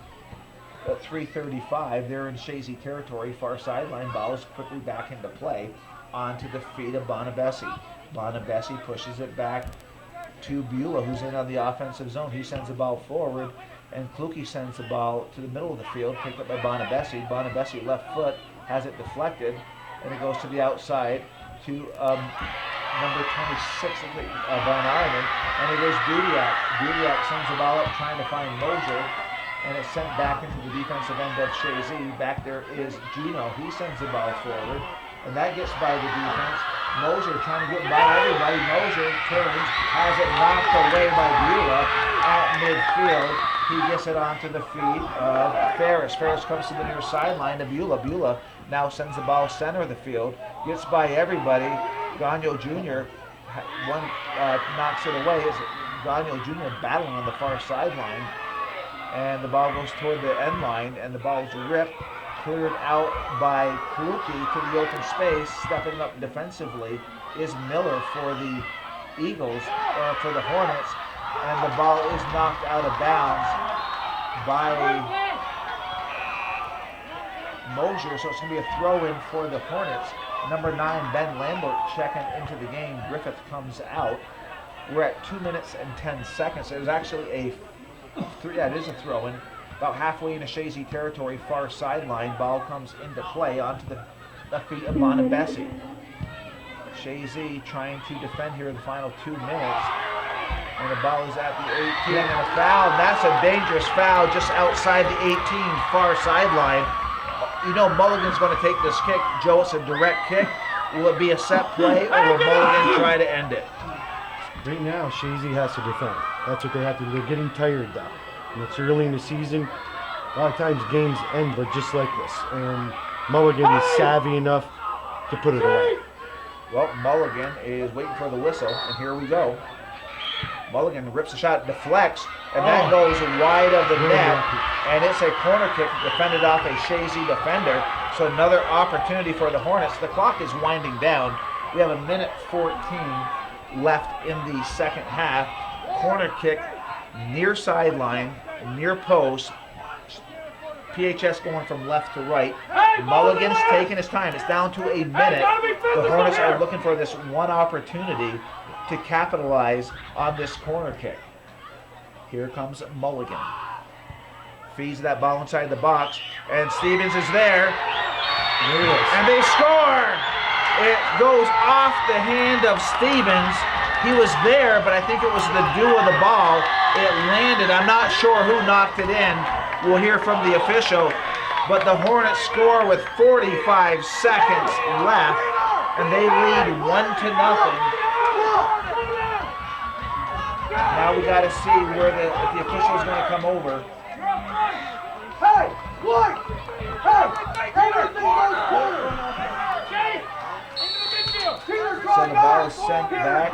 At 3:35, they're in Chazy territory. Far sideline, ball is quickly back into play onto the feet of Bonabessi. Bonabessi pushes it back to Beulah, who's in on the offensive zone. He sends the ball forward, and Kluke sends the ball to the middle of the field, picked up by Bonabessi. Bonabessi, left foot, has it deflected, and it goes to the outside to number 26, Von Arman, and it is Dudiak. Dudiak sends the ball up trying to find Mosier, and it's sent back into the defensive end of Chazy. Back there is Juno. He sends the ball forward, and that gets by the defense. Mosier trying to get by everybody. Mosier turns, has it knocked away by Beulah at midfield. He gets it onto the feet of Ferris. Ferris comes to the near sideline to Beulah. Beulah now sends the ball center of the field, gets by everybody. Gagno Jr. Knocks it away. It's Gagno Jr. battling on the far sideline, and the ball goes toward the end line, and the ball is ripped, cleared out by Kluke to the open space. Stepping up defensively is Miller for the Eagles, or for the Hornets, and the ball is knocked out of bounds by Mosier, so it's going to be a throw-in for the Hornets. Number 9, Ben Lambert checking into the game. Griffith comes out. We're at 2 minutes and 10 seconds. It was actually it is a throw-in. About halfway into Chazy territory, far sideline. Ball comes into play onto the feet of Bonabessi. Chazy trying to defend here in the final 2 minutes. And the ball is at the 18, and a foul. And that's a dangerous foul just outside the 18, far sideline. You know Mulligan's going to take this kick. Joe, it's a direct kick. Will it be a set play, or will Mulligan try to end it? Right now, Chazy has to defend. That's what they have to do. They're getting tired though. And it's early in the season. A lot of times games end just like this. And Mulligan is savvy enough to put it away. Well, Mulligan is waiting for the whistle, and here we go. Mulligan rips the shot, deflects, and that goes wide of the net. And it's a corner kick defended off a Chazy defender. So another opportunity for the Hornets. The clock is winding down. We have 1:14 left in the second half. Corner kick near sideline, near post. PHS going from left to right. Mulligan's taking his time. It's down to a minute. The Hornets are looking for this one opportunity to capitalize on this corner kick. Here comes Mulligan. Feeds that ball inside the box, and Stevens is there. And they score! It goes off the hand of Stevens. He was there, but I think it was the dew of the ball. It landed. I'm not sure who knocked it in. We'll hear from the official. But the Hornets score with 45 seconds left, and they lead 1-0. Now we got to see where if the official is going to come over. Hey, look! Hey, So the ball is sent back,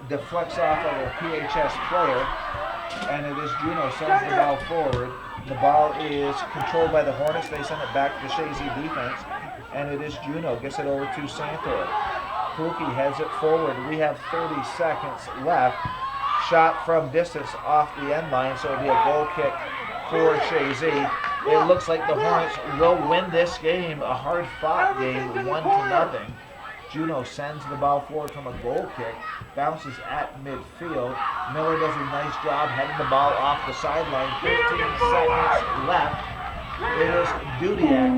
deflects off of a PHS player, and it is Juno sends the ball forward. The ball is controlled by the Hornets. They send it back to the Chazy defense, and it is Juno gets it over to Santor. Kluke heads it forward. We have 30 seconds left. Shot from distance off the end line, so it'll be a goal kick for Chazy. It looks like the Hornets will win this game, a hard-fought game, 1-0. Juno sends the ball forward from a goal kick, bounces at midfield. Miller does a nice job heading the ball off the sideline. 15 seconds left. It is Dudiak.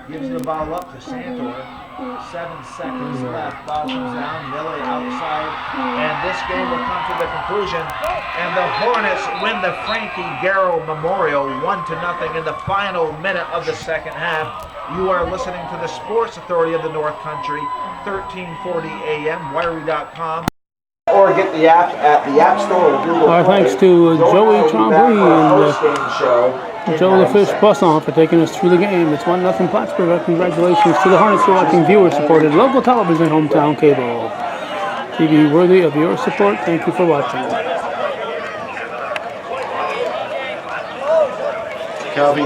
Gives the ball up to Santor. 7 seconds left. Ball comes down. Millie outside. And this game will come to the conclusion. And the Hornets win the Frankie Garrow Memorial 1-0 in the final minute of the second half. You are listening to the Sports Authority of the North Country, 1340 AM, wirery.com. Or get the app at the App Store or Google Our Play. thanks to Joey Trombley and Joe the Fish Poisson for taking us through the game. It's 1-0 Plattsburgh. Congratulations to the Hornets for watching viewer-supported local television, hometown cable. TV worthy of your support. Thank you for watching. Calvin